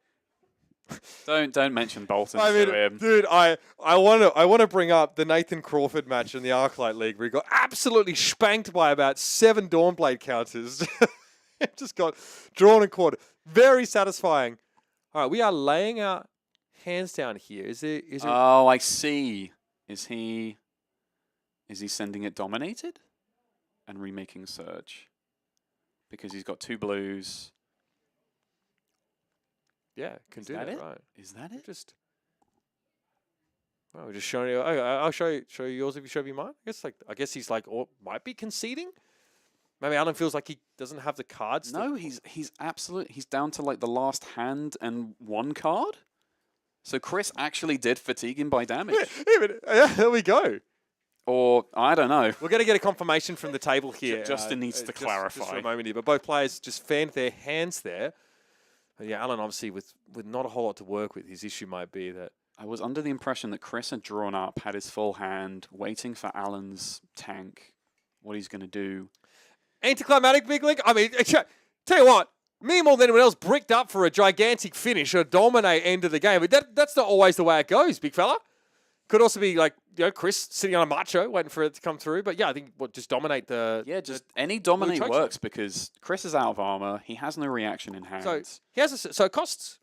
Speaker 2: Don't mention Bolton
Speaker 1: I mean,
Speaker 2: to him.
Speaker 1: dude, I want to bring up the Nathan Crawford match in the Arclight League where he got absolutely spanked by about 7 Dawnblade counters. Just got drawn and quartered. Very satisfying. All right, we are laying out hands down here. Is it?
Speaker 2: Oh, I see. Is he sending it dominated and remaking Surge? Because he's got 2 blues.
Speaker 1: Yeah, can do that, right?
Speaker 2: Is that it?
Speaker 1: Just. Oh, we're just showing you. I'll show you yours if you show me mine. I guess he's like, or might be conceding. Maybe Alan feels like he doesn't have the cards.
Speaker 2: No, he's down to like the last hand and 1 card. So Chris actually did fatigue him by damage.
Speaker 1: Yeah, there we go.
Speaker 2: Or, I don't know.
Speaker 1: We're going to get a confirmation from the table here.
Speaker 2: Justin needs to clarify.
Speaker 1: Just for a moment here. But both players just fanned their hands there. But yeah, Alan obviously with not a whole lot to work with. His issue might be that...
Speaker 2: I was under the impression that Chris had drawn up, had his full hand, waiting for Alan's tank, what he's going to do.
Speaker 1: Anticlimactic, Big Link? I mean, tell you what, me more than anyone else bricked up for a gigantic finish, a dominate end of the game. But that's not always the way it goes, big fella. Could also be like, Chris sitting on a macho waiting for it to come through. But yeah, I think just dominate the...
Speaker 2: Yeah, just any dominate works because Chris is out of armor. He has no reaction in hand.
Speaker 1: So he has so it costs.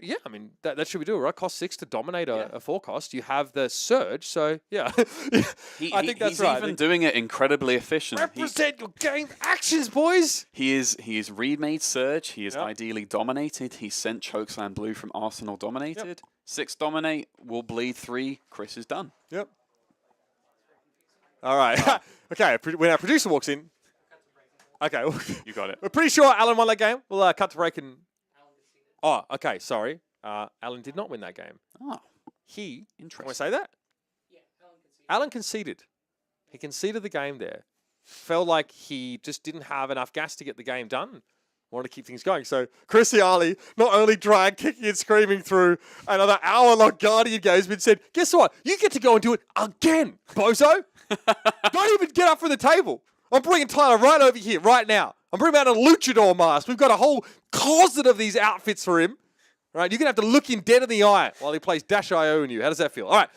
Speaker 1: Yeah, I mean that should be doable, right? Cost 6 to dominate a 4 cost. You have the surge, so yeah. I think that's right.
Speaker 2: He's even doing it incredibly efficient.
Speaker 1: Represent your game actions, boys.
Speaker 2: He is remade surge. He is ideally dominated. He sent Chokeslam Blue from Arsenal dominated.
Speaker 1: Yep.
Speaker 2: 6 dominate will bleed 3. Chris is done.
Speaker 1: Yep. All right. Okay. When our producer walks in. Okay.
Speaker 2: You got it.
Speaker 1: We're pretty sure Alan won that game. We'll cut to break and. Oh, okay. Sorry. Alan did not win that game.
Speaker 2: Oh.
Speaker 1: He.
Speaker 2: Interesting.
Speaker 1: Can we say that?
Speaker 3: Yeah,
Speaker 1: Alan conceded. He conceded the game there. Felt like he just didn't have enough gas to get the game done. Wanted to keep things going. So Chris Iaali not only dragged kicking and screaming through another hour-long Guardian game, but said, guess what? You get to go and do it again, bozo. Don't even get up from the table. I'm bringing Tyler right over here, right now. I'm bringing out a luchador mask. We've got a whole closet of these outfits for him. Right? You're going to have to look him dead in the eye while he plays Dash.io on you. How does that feel? All right.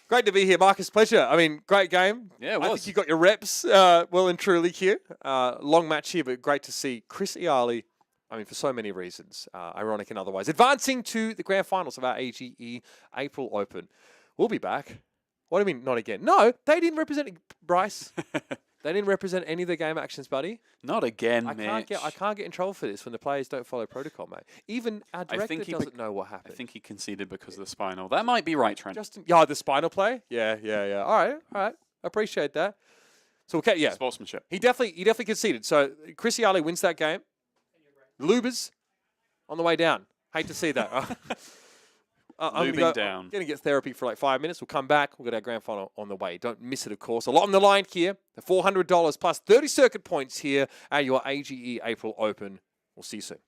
Speaker 1: Great to be here, Marcus. Pleasure. I mean, great game.
Speaker 2: Yeah, it was.
Speaker 1: I think you got your reps well and truly here. Long match here, but great to see Chris Iaali. I mean, for so many reasons, ironic and otherwise. Advancing to the grand finals of our AGE April Open. We'll be back. What do you mean, not again? No, they didn't represent Bryce. They didn't represent any of the game actions, buddy.
Speaker 2: Not again,
Speaker 1: I can't get in trouble for this when the players don't follow protocol, mate. Even our director doesn't know what happened.
Speaker 2: I think he conceded because of the spinal. That might be right, Trent.
Speaker 1: The spinal play? Yeah. All right. Appreciate that. So, okay, yeah.
Speaker 2: Sportsmanship.
Speaker 1: He definitely conceded. So, Chris Iaali wins that game. Lubers on the way down. Hate to see that. I'm going to get therapy for like 5 minutes. We'll come back. We'll get our grand final on the way. Don't miss it, of course. A lot on the line here. The $400 plus 30 circuit points here at your AGE April Open. We'll see you soon.